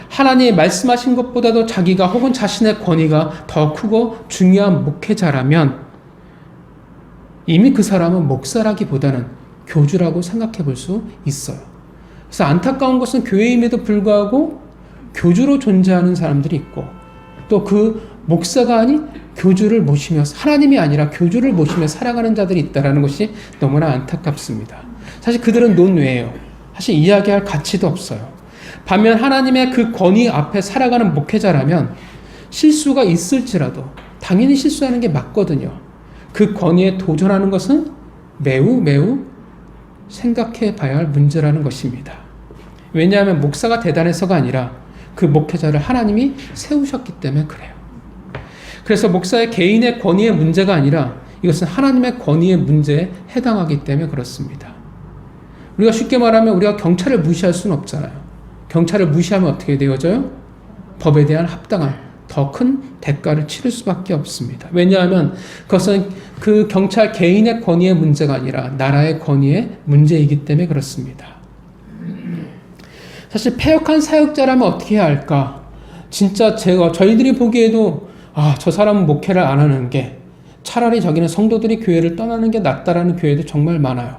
하나님이 말씀하신 것보다도 자기가 혹은 자신의 권위가 더 크고 중요한 목회자라면 이미 그 사람은 목사라기보다는 교주라고 생각해 볼 수 있어요. 그래서 안타까운 것은 교회임에도 불구하고 교주로 존재하는 사람들이 있고 또 그 목사가 아닌 교주를 모시며 하나님이 아니라 교주를 모시며 살아가는 자들이 있다는 것이 너무나 안타깝습니다. 사실 그들은 논외예요. 사실 이야기할 가치도 없어요. 반면 하나님의 그 권위 앞에 살아가는 목회자라면 실수가 있을지라도 당연히 실수하는 게 맞거든요. 그 권위에 도전하는 것은 매우 생각해 봐야 할 문제라는 것입니다. 왜냐하면 목사가 대단해서가 아니라 그 목회자를 하나님이 세우셨기 때문에 그래요. 그래서 목사의 개인의 권위의 문제가 아니라 이것은 하나님의 권위의 문제에 해당하기 때문에 그렇습니다. 우리가 쉽게 말하면 우리가 경찰을 무시할 수는 없잖아요. 경찰을 무시하면 어떻게 되어져요? 법에 대한 합당한 더 큰 대가를 치를 수밖에 없습니다. 왜냐하면 그것은 그 경찰 개인의 권위의 문제가 아니라 나라의 권위의 문제이기 때문에 그렇습니다. 사실 패역한 사역자라면 어떻게 해야 할까? 진짜 저희들이 보기에도 저 사람은 목회를 안 하는 게 차라리 저기는 성도들이 교회를 떠나는 게 낫다라는 교회도 정말 많아요.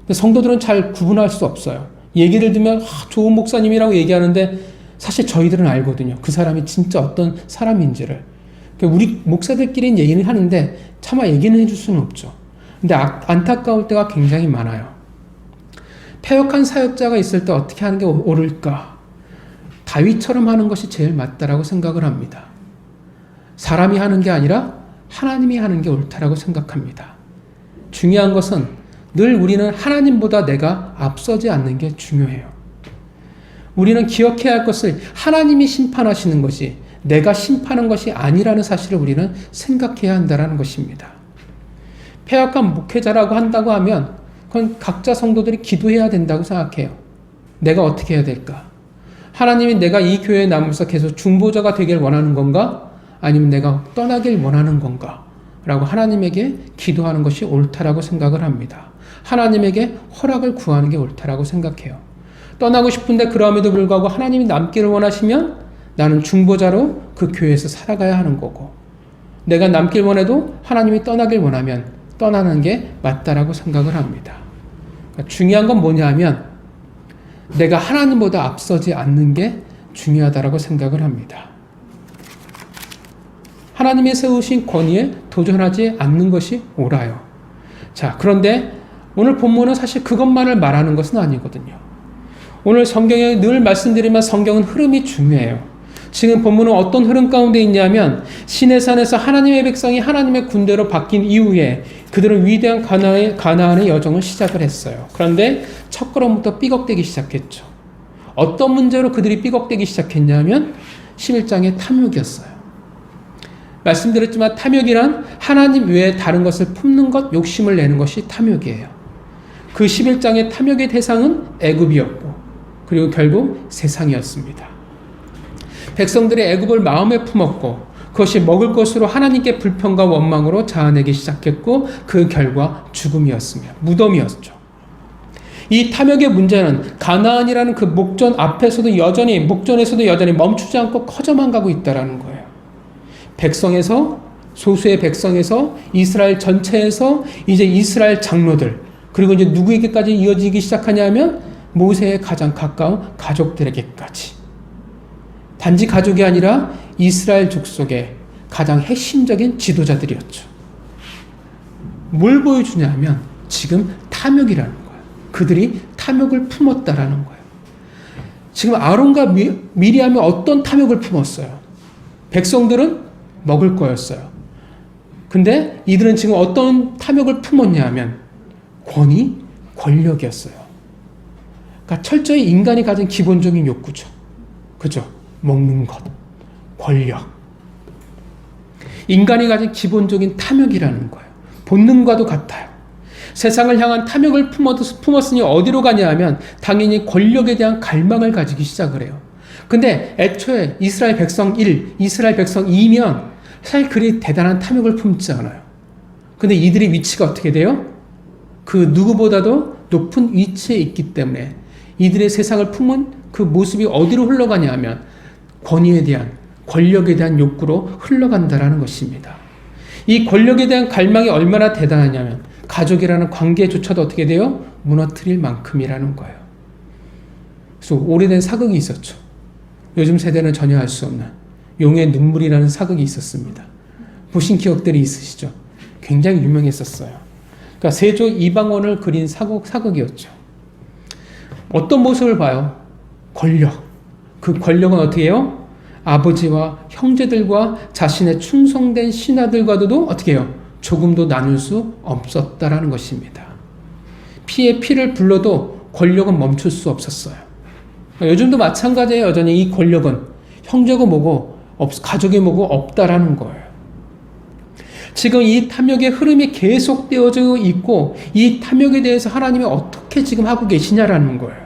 근데 성도들은 잘 구분할 수 없어요. 얘기를 들으면 좋은 목사님이라고 얘기하는데 사실 저희들은 알거든요. 그 사람이 진짜 어떤 사람인지를. 우리 목사들끼리는 얘기는 하는데 차마 얘기는 해줄 수는 없죠. 근데 안타까울 때가 굉장히 많아요. 패역한 사역자가 있을 때 어떻게 하는 게 옳을까? 다윗처럼 하는 것이 제일 맞다라고 생각을 합니다. 사람이 하는 게 아니라 하나님이 하는 게 옳다라고 생각합니다. 중요한 것은 늘 우리는 하나님보다 내가 앞서지 않는 게 중요해요. 우리는 기억해야 할 것을 하나님이 심판하시는 것이 내가 심판한 것이 아니라는 사실을 우리는 생각해야 한다는 것입니다. 패역한 목회자라고 한다고 하면 그건 각자 성도들이 기도해야 된다고 생각해요. 내가 어떻게 해야 될까? 하나님이 내가 이 교회에 남아서 계속 중보자가 되길 원하는 건가? 아니면 내가 떠나길 원하는 건가? 라고 하나님에게 기도하는 것이 옳다라고 생각을 합니다. 하나님에게 허락을 구하는 게 옳다라고 생각해요. 떠나고 싶은데 그럼에도 불구하고 하나님이 남기를 원하시면 나는 중보자로 그 교회에서 살아가야 하는 거고, 내가 남길 원해도 하나님이 떠나길 원하면 떠나는 게 맞다라고 생각을 합니다. 그러니까 중요한 건 뭐냐 하면 내가 하나님보다 앞서지 않는 게 중요하다라고 생각을 합니다. 하나님이 세우신 권위에 도전하지 않는 것이 옳아요. 자, 그런데 오늘 본문은 사실 그것만을 말하는 것은 아니거든요. 오늘 성경에 늘 말씀드리면 성경은 흐름이 중요해요. 지금 본문은 어떤 흐름 가운데 있냐면 시내산에서 하나님의 백성이 하나님의 군대로 바뀐 이후에 그들은 위대한 가나안의 여정을 시작을 했어요. 그런데 첫 걸음부터 삐걱대기 시작했죠. 어떤 문제로 그들이 삐걱대기 시작했냐면 11장의 탐욕이었어요. 말씀드렸지만 탐욕이란 하나님 외에 다른 것을 품는 것, 욕심을 내는 것이 탐욕이에요. 그 11장의 탐욕의 대상은 애굽이었고 그리고 결국 세상이었습니다. 백성들이 애굽을 마음에 품었고 그것이 먹을 것으로 하나님께 불평과 원망으로 자아내기 시작했고 그 결과 죽음이었으며 무덤이었죠. 이 탐욕의 문제는 가나안이라는 그 목전에서도 여전히 멈추지 않고 커져만 가고 있다는 거예요. 소수의 백성에서 이스라엘 전체에서 이제 이스라엘 장로들, 그리고 이제 누구에게까지 이어지기 시작하냐면 모세의 가장 가까운 가족들에게까지. 단지 가족이 아니라 이스라엘 족속의 가장 핵심적인 지도자들이었죠. 뭘 보여주냐면 지금 탐욕이라는 거예요. 그들이 탐욕을 품었다라는 거예요. 지금 아론과 미리암이 어떤 탐욕을 품었어요? 백성들은 먹을 거였어요. 근데 이들은 지금 어떤 탐욕을 품었냐 하면 권력이었어요. 그러니까 철저히 인간이 가진 기본적인 욕구죠. 그죠? 먹는 것, 권력. 인간이 가진 기본적인 탐욕이라는 거예요. 본능과도 같아요. 세상을 향한 탐욕을 품었으니 어디로 가냐 하면 당연히 권력에 대한 갈망을 가지기 시작을 해요. 근데 애초에 이스라엘 백성 1, 이스라엘 백성 2면 사실 그리 대단한 탐욕을 품지 않아요. 근데 이들의 위치가 어떻게 돼요? 그 누구보다도 높은 위치에 있기 때문에 이들의 세상을 품은 그 모습이 어디로 흘러가냐 하면 권위에 대한, 권력에 대한 욕구로 흘러간다라는 것입니다. 이 권력에 대한 갈망이 얼마나 대단하냐면 가족이라는 관계조차도 어떻게 돼요? 무너뜨릴 만큼이라는 거예요. 그래서 오래된 사극이 있었죠. 요즘 세대는 전혀 알 수 없는 용의 눈물이라는 사극이 있었습니다. 보신 기억들이 있으시죠? 굉장히 유명했었어요. 그러니까 세조 이방원을 그린 사극이었죠. 어떤 모습을 봐요? 권력. 그 권력은 어떻게 해요? 아버지와 형제들과 자신의 충성된 신하들과도 어떻게 해요? 조금도 나눌 수 없었다라는 것입니다. 피에 피를 불러도 권력은 멈출 수 없었어요. 요즘도 마찬가지예요. 여전히 이 권력은 형제고 뭐고 가족이 뭐고 없다라는 거예요. 지금 이 탐욕의 흐름이 계속되어져 있고 이 탐욕에 대해서 하나님이 어떻게 지금 하고 계시냐라는 거예요.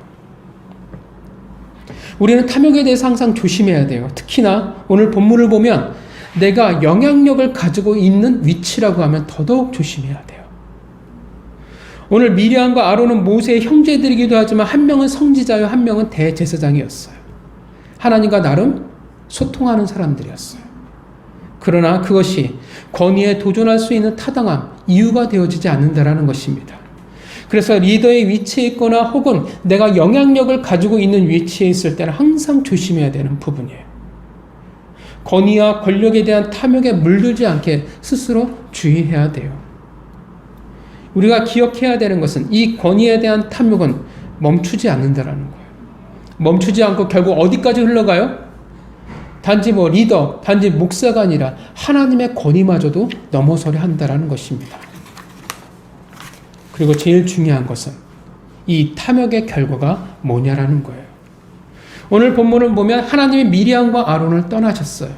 우리는 탐욕에 대해서 항상 조심해야 돼요. 특히나 오늘 본문을 보면 내가 영향력을 가지고 있는 위치라고 하면 더더욱 조심해야 돼요. 오늘 미리암과 아론은 모세의 형제들이기도 하지만 한 명은 성지자요, 한 명은 대제사장이었어요. 하나님과 나름 소통하는 사람들이었어요. 그러나 그것이 권위에 도전할 수 있는 타당함, 이유가 되어지지 않는다라는 것입니다. 그래서 리더의 위치에 있거나 혹은 내가 영향력을 가지고 있는 위치에 있을 때는 항상 조심해야 되는 부분이에요. 권위와 권력에 대한 탐욕에 물들지 않게 스스로 주의해야 돼요. 우리가 기억해야 되는 것은 이 권위에 대한 탐욕은 멈추지 않는다라는 거예요. 멈추지 않고 결국 어디까지 흘러가요? 단지 리더, 단지 목사가 아니라 하나님의 권위마저도 넘어서려 한다라는 것입니다. 그리고 제일 중요한 것은 이 탐욕의 결과가 뭐냐라는 거예요. 오늘 본문을 보면 하나님이 미리암과 아론을 떠나셨어요.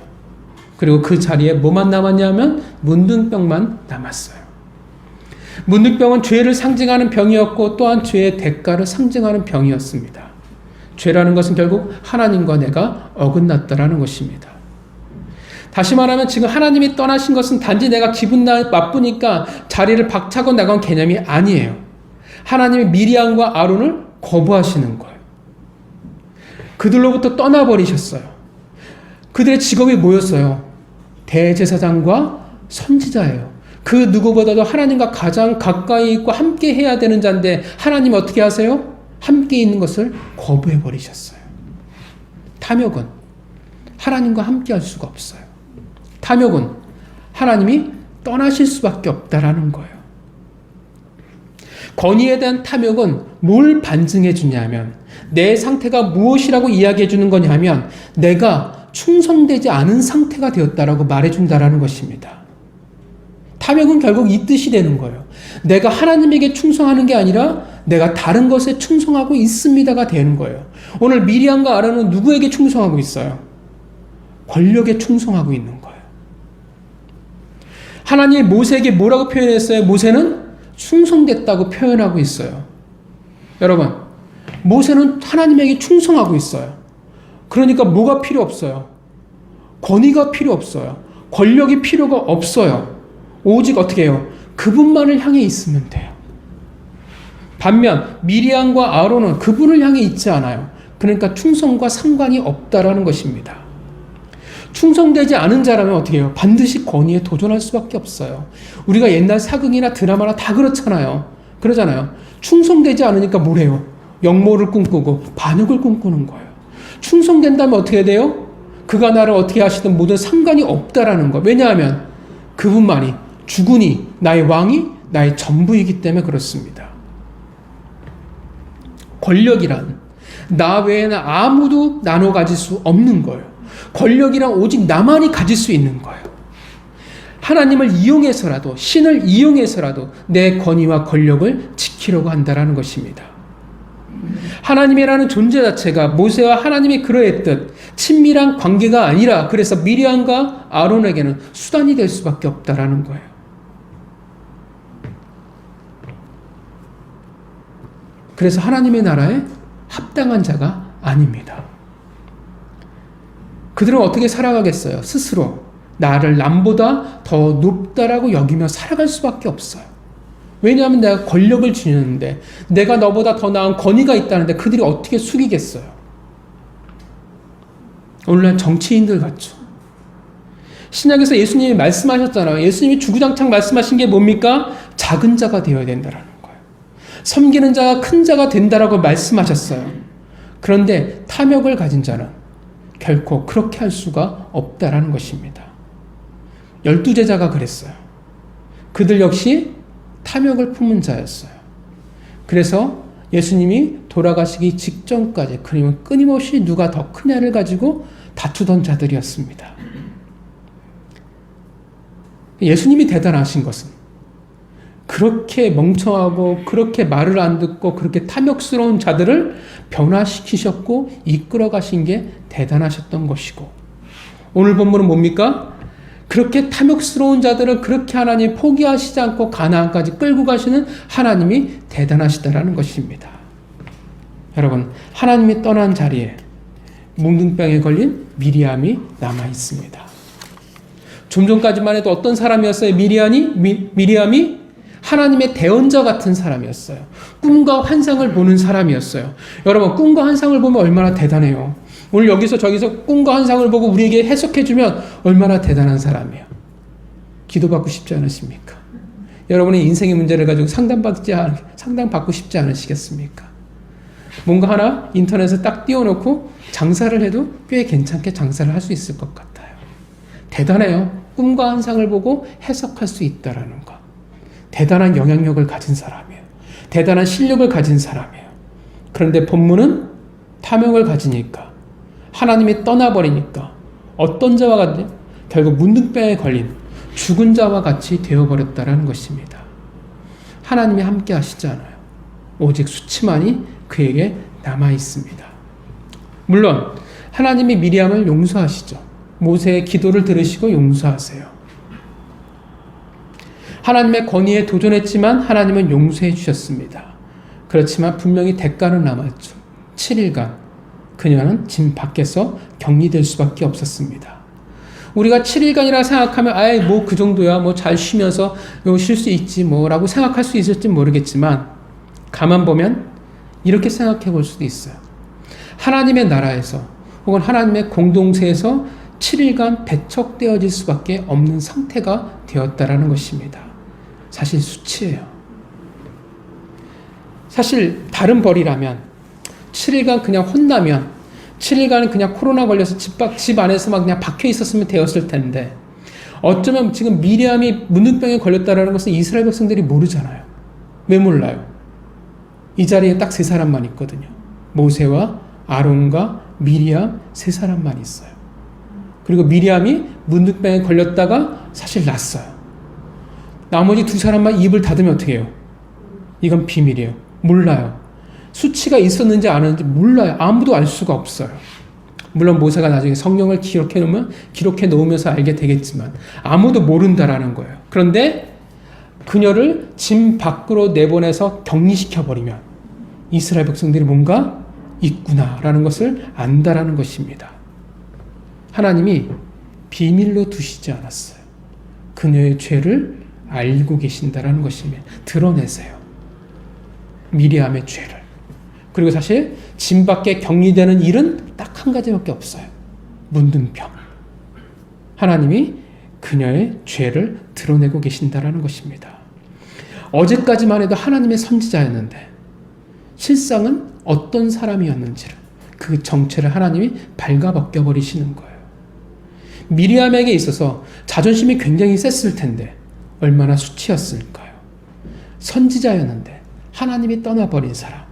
그리고 그 자리에 뭐만 남았냐면 문둥병만 남았어요. 문둥병은 죄를 상징하는 병이었고 또한 죄의 대가를 상징하는 병이었습니다. 죄라는 것은 결국 하나님과 내가 어긋났다라는 것입니다. 다시 말하면 지금 하나님이 떠나신 것은 단지 내가 기분 나쁘니까 자리를 박차고 나간 개념이 아니에요. 하나님이 미리암과 아론을 거부하시는 거예요. 그들로부터 떠나버리셨어요. 그들의 직업이 뭐였어요? 대제사장과 선지자예요. 그 누구보다도 하나님과 가장 가까이 있고 함께 해야 되는 자인데 하나님 어떻게 하세요? 함께 있는 것을 거부해버리셨어요. 탐욕은 하나님과 함께 할 수가 없어요. 탐욕은 하나님이 떠나실 수밖에 없다라는 거예요. 권위에 대한 탐욕은 뭘 반증해 주냐면 내 상태가 무엇이라고 이야기해 주는 거냐면 내가 충성되지 않은 상태가 되었다라고 말해 준다라는 것입니다. 탐욕은 결국 이 뜻이 되는 거예요. 내가 하나님에게 충성하는 게 아니라 내가 다른 것에 충성하고 있습니다가 되는 거예요. 오늘 미리암과 아론은 누구에게 충성하고 있어요? 권력에 충성하고 있는 거예요. 하나님이 모세에게 뭐라고 표현했어요? 모세는 충성됐다고 표현하고 있어요. 여러분, 모세는 하나님에게 충성하고 있어요. 그러니까 뭐가 필요 없어요? 권위가 필요 없어요. 권력이 필요가 없어요. 오직 어떻게 해요? 그분만을 향해 있으면 돼요. 반면 미리암과 아론은 그분을 향해 있지 않아요. 그러니까 충성과 상관이 없다라는 것입니다. 충성되지 않은 자라면 어떻게 해요? 반드시 권위에 도전할 수밖에 없어요. 우리가 옛날 사극이나 드라마나 다 그렇잖아요. 그러잖아요. 충성되지 않으니까 뭐래요? 역모를 꿈꾸고 반역을 꿈꾸는 거예요. 충성된다면 어떻게 돼요? 그가 나를 어떻게 하시든 모든 상관이 없다라는 거. 왜냐하면 그분만이 주군이 나의 왕이 나의 전부이기 때문에 그렇습니다. 권력이란 나 외에는 아무도 나눠 가질 수 없는 거예요. 권력이란 오직 나만이 가질 수 있는 거예요. 하나님을 이용해서라도 신을 이용해서라도 내 권위와 권력을 지키려고 한다라는 것입니다. 하나님이라는 존재 자체가 모세와 하나님이 그러했듯 친밀한 관계가 아니라 그래서 미리암과 아론에게는 수단이 될 수밖에 없다라는 거예요. 그래서 하나님의 나라에 합당한 자가 아닙니다. 그들은 어떻게 살아가겠어요? 스스로 나를 남보다 더 높다라고 여기며 살아갈 수밖에 없어요. 왜냐하면 내가 권력을 지녔는데 내가 너보다 더 나은 권위가 있다는데 그들이 어떻게 숙이겠어요? 오늘날 정치인들 같죠. 신약에서 예수님이 말씀하셨잖아요. 예수님이 주구장창 말씀하신 게 뭡니까? 작은 자가 되어야 된다라는 거예요. 섬기는 자가 큰 자가 된다라고 말씀하셨어요. 그런데 탐욕을 가진 자는 결코 그렇게 할 수가 없다라는 것입니다. 12제자가 그랬어요. 그들 역시 탐욕을 품은 자였어요. 그래서 예수님이 돌아가시기 직전까지 그러면 끊임없이 누가 더 크냐를 가지고 다투던 자들이었습니다. 예수님이 대단하신 것은 그렇게 멍청하고 그렇게 말을 안 듣고 그렇게 탐욕스러운 자들을 변화시키셨고 이끌어 가신 게 대단하셨던 것이고, 오늘 본문은 뭡니까? 그렇게 탐욕스러운 자들을 그렇게 하나님 포기하시지 않고 가나안까지 끌고 가시는 하나님이 대단하시다라는 것입니다. 여러분, 하나님이 떠난 자리에 뭉둥병에 걸린 미리암이 남아 있습니다. 좀 전까지만 해도 어떤 사람이었어요? 미리암이 하나님의 대언자 같은 사람이었어요. 꿈과 환상을 보는 사람이었어요. 여러분, 꿈과 환상을 보면 얼마나 대단해요. 오늘 여기서 저기서 꿈과 환상을 보고 우리에게 해석해주면 얼마나 대단한 사람이에요. 기도받고 싶지 않으십니까? 여러분의 인생의 문제를 가지고 상담받고 싶지 않으시겠습니까? 뭔가 하나 인터넷에 딱 띄워놓고 장사를 해도 꽤 괜찮게 장사를 할 수 있을 것 같아요. 대단해요. 꿈과 환상을 보고 해석할 수 있다라는 것. 대단한 영향력을 가진 사람이에요. 대단한 실력을 가진 사람이에요. 그런데 본문은 탐욕을 가지니까, 하나님이 떠나버리니까 어떤 자와 같냐? 결국 문둥병에 걸린 죽은 자와 같이 되어버렸다라는 것입니다. 하나님이 함께 하시지 않아요. 오직 수치만이 그에게 남아 있습니다. 물론 하나님이 미리암을 용서하시죠. 모세의 기도를 들으시고 용서하세요. 하나님의 권위에 도전했지만 하나님은 용서해 주셨습니다. 그렇지만 분명히 대가는 남았죠. 7일간 그녀는 짐 밖에서 격리될 수밖에 없었습니다. 우리가 7일간이라 생각하면 아이 뭐 그 정도야, 뭐 잘 쉬면서 쉴 수 있지 뭐라고 생각할 수 있을지 모르겠지만, 가만 보면 이렇게 생각해 볼 수도 있어요. 하나님의 나라에서 혹은 하나님의 공동체에서 7일간 배척되어질 수밖에 없는 상태가 되었다라는 것입니다. 사실 수치예요. 사실 다른 벌이라면 7일간 그냥 혼나면, 7일간은 그냥 코로나 걸려서 집 안에서 막 그냥 박혀 있었으면 되었을 텐데, 어쩌면 지금 미리암이 문둥병에 걸렸다라는 것은 이스라엘 백성들이 모르잖아요. 왜 몰라요? 이 자리에 딱 3사람만 있거든요. 모세와 아론과 미리암 3사람만 있어요. 그리고 미리암이 문둥병에 걸렸다가 사실 났어요. 나머지 2사람만 입을 닫으면 어떻게 해요? 이건 비밀이에요. 몰라요. 수치가 있었는지 안 했는지 몰라요. 아무도 알 수가 없어요. 물론 모세가 나중에 성경을 기록해 놓으면서 알게 되겠지만 아무도 모른다라는 거예요. 그런데 그녀를 짐 밖으로 내보내서 격리시켜 버리면 이스라엘 백성들이 뭔가 있구나라는 것을 안다라는 것입니다. 하나님이 비밀로 두시지 않았어요. 그녀의 죄를 알고 계신다라는 것입니다. 드러내세요. 미리암의 죄를. 그리고 사실 짐 밖에 격리되는 일은 딱 한 가지밖에 없어요. 문둥병. 하나님이 그녀의 죄를 드러내고 계신다라는 것입니다. 어제까지만 해도 하나님의 선지자였는데 실상은 어떤 사람이었는지를, 그 정체를 하나님이 발가벗겨 버리시는 거예요. 미리암에게 있어서 자존심이 굉장히 셌을 텐데 얼마나 수치였을까요? 선지자였는데 하나님이 떠나버린 사람,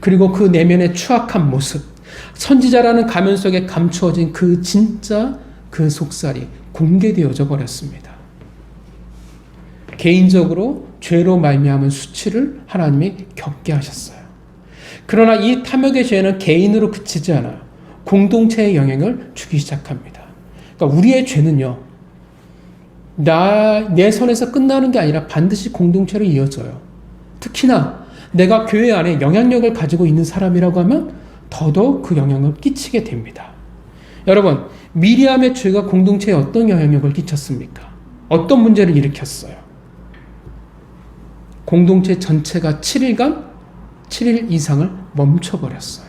그리고 그 내면의 추악한 모습, 선지자라는 가면 속에 감추어진 그 진짜 그 속살이 공개되어져 버렸습니다. 개인적으로 죄로 말미암은 수치를 하나님이 겪게 하셨어요. 그러나 이 탐욕의 죄는 개인으로 그치지 않아요. 공동체의 영향을 주기 시작합니다. 그러니까 우리의 죄는요, 내 선에서 끝나는 게 아니라 반드시 공동체로 이어져요. 특히나 내가 교회 안에 영향력을 가지고 있는 사람이라고 하면 더더욱 그 영향을 끼치게 됩니다. 여러분, 미리암의 죄가 공동체에 어떤 영향력을 끼쳤습니까? 어떤 문제를 일으켰어요? 공동체 전체가 7일 이상을 멈춰버렸어요.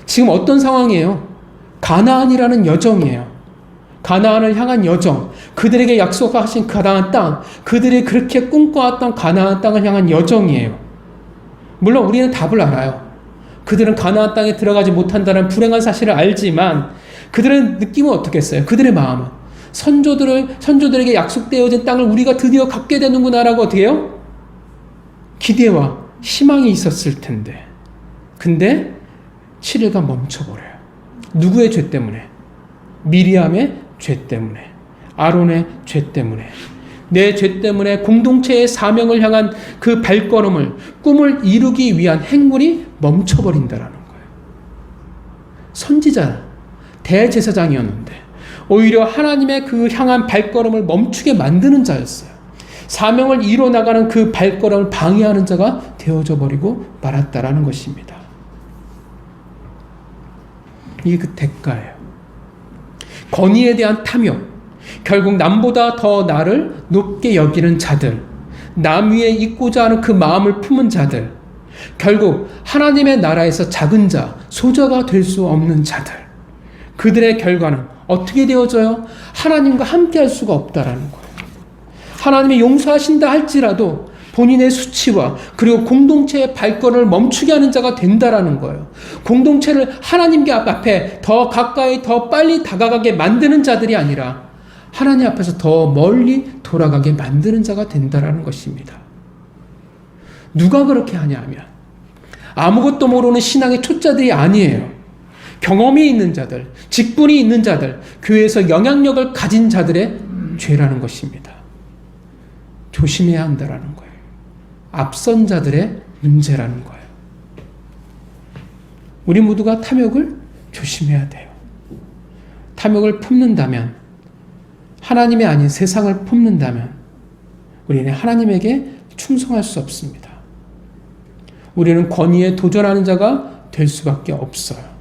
지금 어떤 상황이에요? 가나안이라는 여정이에요. 가나안을 향한 여정, 그들에게 약속하신 가나안 땅, 그들이 그렇게 꿈꿔왔던 가나안 땅을 향한 여정이에요. 물론 우리는 답을 알아요. 그들은 가나안 땅에 들어가지 못한다는 불행한 사실을 알지만 그들의 느낌은 어떻겠어요? 그들의 마음은 선조들에게 약속되어진 땅을 우리가 드디어 갖게 되는구나라고 어떻게 해요? 기대와 희망이 있었을 텐데, 근데 7일간 멈춰버려요. 누구의 죄 때문에? 미리암의 죄 때문에, 아론의 죄 때문에, 내 죄 때문에 공동체의 사명을 향한 그 발걸음을, 꿈을 이루기 위한 행물이 멈춰버린다라는 거예요. 선지자, 대제사장이었는데 오히려 하나님의 그 향한 발걸음을 멈추게 만드는 자였어요. 사명을 이뤄나가는 그 발걸음을 방해하는 자가 되어져 버리고 말았다라는 것입니다. 이게 그 대가예요. 권위에 대한 탐욕, 결국 남보다 더 나를 높게 여기는 자들, 남 위에 있고자 하는 그 마음을 품은 자들, 결국 하나님의 나라에서 작은 자, 소자가 될 수 없는 자들, 그들의 결과는 어떻게 되어져요? 하나님과 함께 할 수가 없다라는 거예요. 하나님이 용서하신다 할지라도 본인의 수치와 그리고 공동체의 발걸음을 멈추게 하는 자가 된다라는 거예요. 공동체를 하나님 앞에 더 가까이 더 빨리 다가가게 만드는 자들이 아니라 하나님 앞에서 더 멀리 돌아가게 만드는 자가 된다라는 것입니다. 누가 그렇게 하냐 하면 아무것도 모르는 신앙의 초짜들이 아니에요. 경험이 있는 자들, 직분이 있는 자들, 교회에서 영향력을 가진 자들의 죄라는 것입니다. 조심해야 한다라는 거예요. 앞선 자들의 문제라는 거예요. 우리 모두가 탐욕을 조심해야 돼요. 탐욕을 품는다면, 하나님이 아닌 세상을 품는다면 우리는 하나님에게 충성할 수 없습니다. 우리는 권위에 도전하는 자가 될 수밖에 없어요.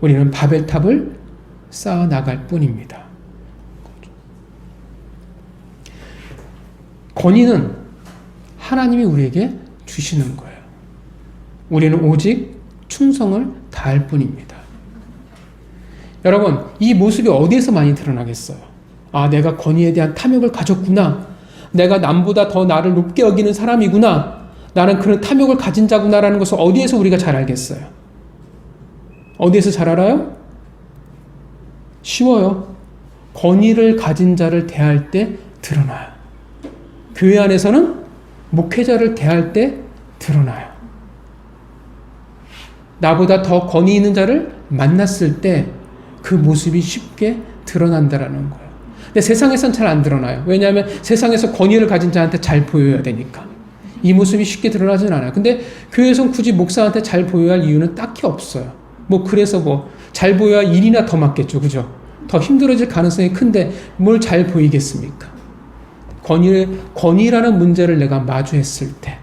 우리는 바벨탑을 쌓아 나갈 뿐입니다. 권위는 하나님이 우리에게 주시는 거예요. 우리는 오직 충성을 다할 뿐입니다. 여러분, 이 모습이 어디에서 많이 드러나겠어요? 아, 내가 권위에 대한 탐욕을 가졌구나. 내가 남보다 더 나를 높게 여기는 사람이구나. 나는 그런 탐욕을 가진 자구나라는 것을 어디에서 우리가 잘 알겠어요? 어디에서 잘 알아요? 쉬워요. 권위를 가진 자를 대할 때 드러나요. 교회 안에서는 목회자를 대할 때 드러나요. 나보다 더 권위 있는 자를 만났을 때 그 모습이 쉽게 드러난다라는 거예요. 근데 세상에선 잘 안 드러나요. 왜냐하면 세상에서 권위를 가진 자한테 잘 보여야 되니까. 이 모습이 쉽게 드러나진 않아요. 근데 교회에선 굳이 목사한테 잘 보여야 할 이유는 딱히 없어요. 그래서 잘 보여야 일이나 더 맡겠죠. 그죠? 더 힘들어질 가능성이 큰데 뭘 잘 보이겠습니까? 권위라는 문제를 내가 마주했을 때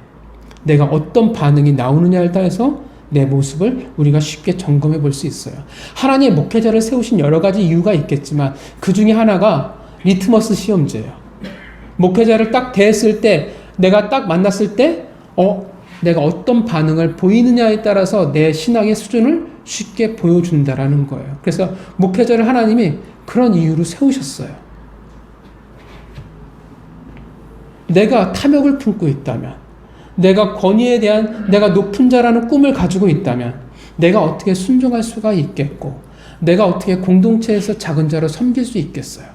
내가 어떤 반응이 나오느냐에 따라서 내 모습을 우리가 쉽게 점검해 볼 수 있어요. 하나님의 목회자를 세우신 여러 가지 이유가 있겠지만 그 중에 하나가 리트머스 시험지예요. 목회자를 딱 대했을 때 내가 딱 만났을 때 내가 어떤 반응을 보이느냐에 따라서 내 신앙의 수준을 쉽게 보여준다라는 거예요. 그래서 목회자를 하나님이 그런 이유로 세우셨어요. 내가 탐욕을 품고 있다면, 내가 권위에 대한 내가 높은 자라는 꿈을 가지고 있다면 내가 어떻게 순종할 수가 있겠고 내가 어떻게 공동체에서 작은 자로 섬길 수 있겠어요.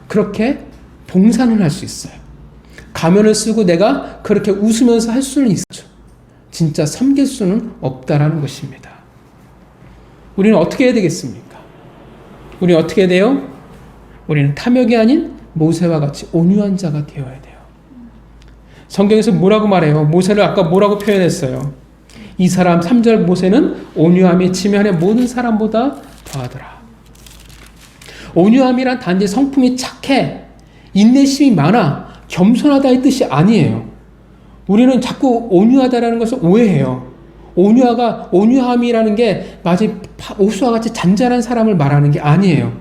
그렇게 봉사는 할 수 있어요. 가면을 쓰고 내가 그렇게 웃으면서 할 수는 있죠. 진짜 섬길 수는 없다라는 것입니다. 우리는 어떻게 해야 되겠습니까? 우리는 어떻게 해야 돼요? 우리는 탐욕이 아닌 모세와 같이 온유한 자가 되어야 돼요. 성경에서 뭐라고 말해요? 모세를 아까 뭐라고 표현했어요? 이 사람 3절 모세는 온유함이 지면의 모든 사람보다 더하더라. 온유함이란 단지 성품이 착해, 인내심이 많아, 겸손하다의 뜻이 아니에요. 우리는 자꾸 온유하다라는 것을 오해해요. 온유함이라는 게 마치 옥수와 같이 잔잔한 사람을 말하는 게 아니에요.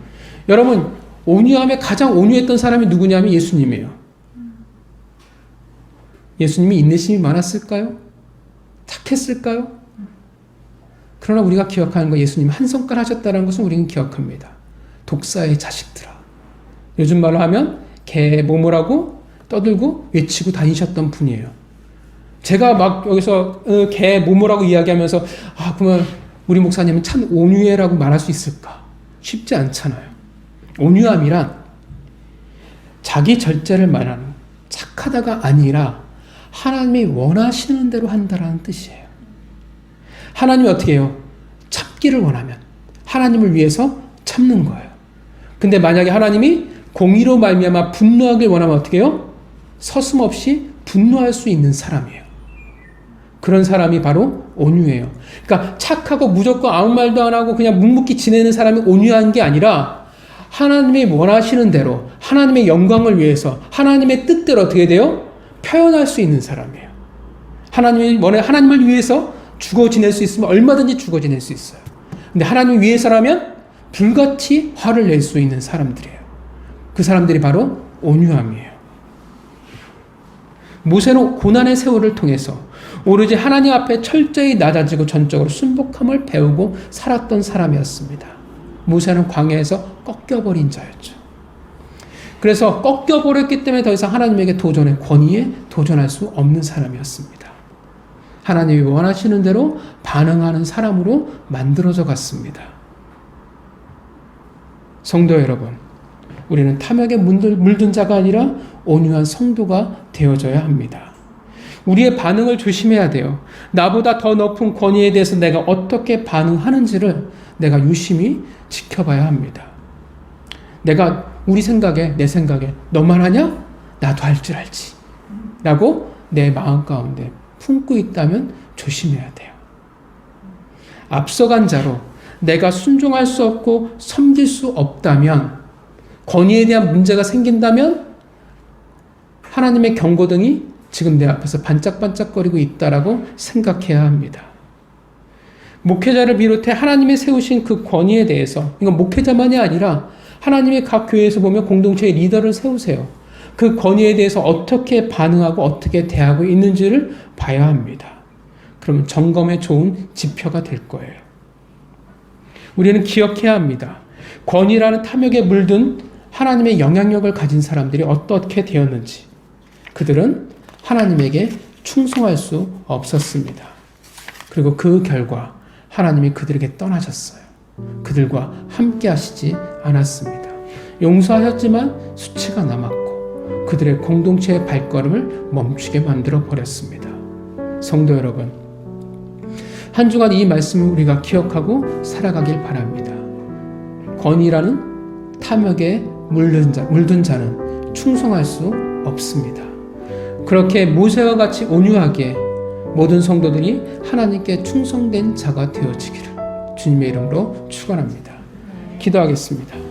여러분, 온유함에 가장 온유했던 사람이 누구냐면 예수님이에요. 예수님이 인내심이 많았을까요? 착했을까요? 그러나 우리가 기억하는 거 예수님 한 성깔 하셨다는 것은 우리는 기억합니다. 독사의 자식들아. 요즘 말로 하면 개 모모라고 떠들고 외치고 다니셨던 분이에요. 제가 막 여기서 개 모모라고 이야기하면서 그러면 우리 목사님은 참 온유해라고 말할 수 있을까? 쉽지 않잖아요. 온유함이란 자기 절제를 말하는 착하다가 아니라 하나님이 원하시는 대로 한다라는 뜻이에요. 하나님이 어떻게 해요? 참기를 원하면 하나님을 위해서 참는 거예요. 근데 만약에 하나님이 공의로 말미암아 분노하길 원하면 어떻게 해요? 서슴없이 분노할 수 있는 사람이에요. 그런 사람이 바로 온유해요. 그러니까 착하고 무조건 아무 말도 안 하고 그냥 묵묵히 지내는 사람이 온유한 게 아니라 하나님이 원하시는 대로 하나님의 영광을 위해서 하나님의 뜻대로 어떻게 돼요? 표현할 수 있는 사람이에요. 하나님을 위해서 죽어 지낼 수 있으면 얼마든지 죽어 지낼 수 있어요. 근데 하나님을 위해서라면 불같이 화를 낼 수 있는 사람들이에요. 그 사람들이 바로 온유함이에요. 모세는 고난의 세월을 통해서 오로지 하나님 앞에 철저히 낮아지고 전적으로 순복함을 배우고 살았던 사람이었습니다. 모세는 광야에서 꺾여버린 자였죠. 그래서 꺾여버렸기 때문에 더 이상 하나님에게 도전의 권위에 도전할 수 없는 사람이었습니다. 하나님이 원하시는 대로 반응하는 사람으로 만들어져 갔습니다. 성도 여러분, 우리는 탐욕에 물든 자가 아니라 온유한 성도가 되어져야 합니다. 우리의 반응을 조심해야 돼요. 나보다 더 높은 권위에 대해서 내가 어떻게 반응하는지를 내가 유심히 지켜봐야 합니다. 내 생각에 너만 하냐? 나도 할 줄 알지 라고 내 마음 가운데 품고 있다면 조심해야 돼요. 앞서간 자로 내가 순종할 수 없고 섬길 수 없다면, 권위에 대한 문제가 생긴다면 하나님의 경고등이 지금 내 앞에서 반짝반짝거리고 있다라고 생각해야 합니다. 목회자를 비롯해 하나님이 세우신 그 권위에 대해서, 이건 목회자만이 아니라 하나님의 각 교회에서 보면 공동체의 리더를 세우세요. 그 권위에 대해서 어떻게 반응하고 어떻게 대하고 있는지를 봐야 합니다. 그러면 점검에 좋은 지표가 될 거예요. 우리는 기억해야 합니다. 권위라는 탐욕에 물든 하나님의 영향력을 가진 사람들이 어떻게 되었는지. 그들은 하나님에게 충성할 수 없었습니다. 그리고 그 결과 하나님이 그들에게 떠나셨어요. 그들과 함께 하시지 않았습니다. 용서하셨지만 수치가 남았고 그들의 공동체의 발걸음을 멈추게 만들어 버렸습니다. 성도 여러분, 한 주간 이 말씀을 우리가 기억하고 살아가길 바랍니다. 권위라는 탐욕에 물든 자는 충성할 수 없습니다. 그렇게 모세와 같이 온유하게 모든 성도들이 하나님께 충성된 자가 되어지기를 주님의 이름으로 축원합니다. 기도하겠습니다.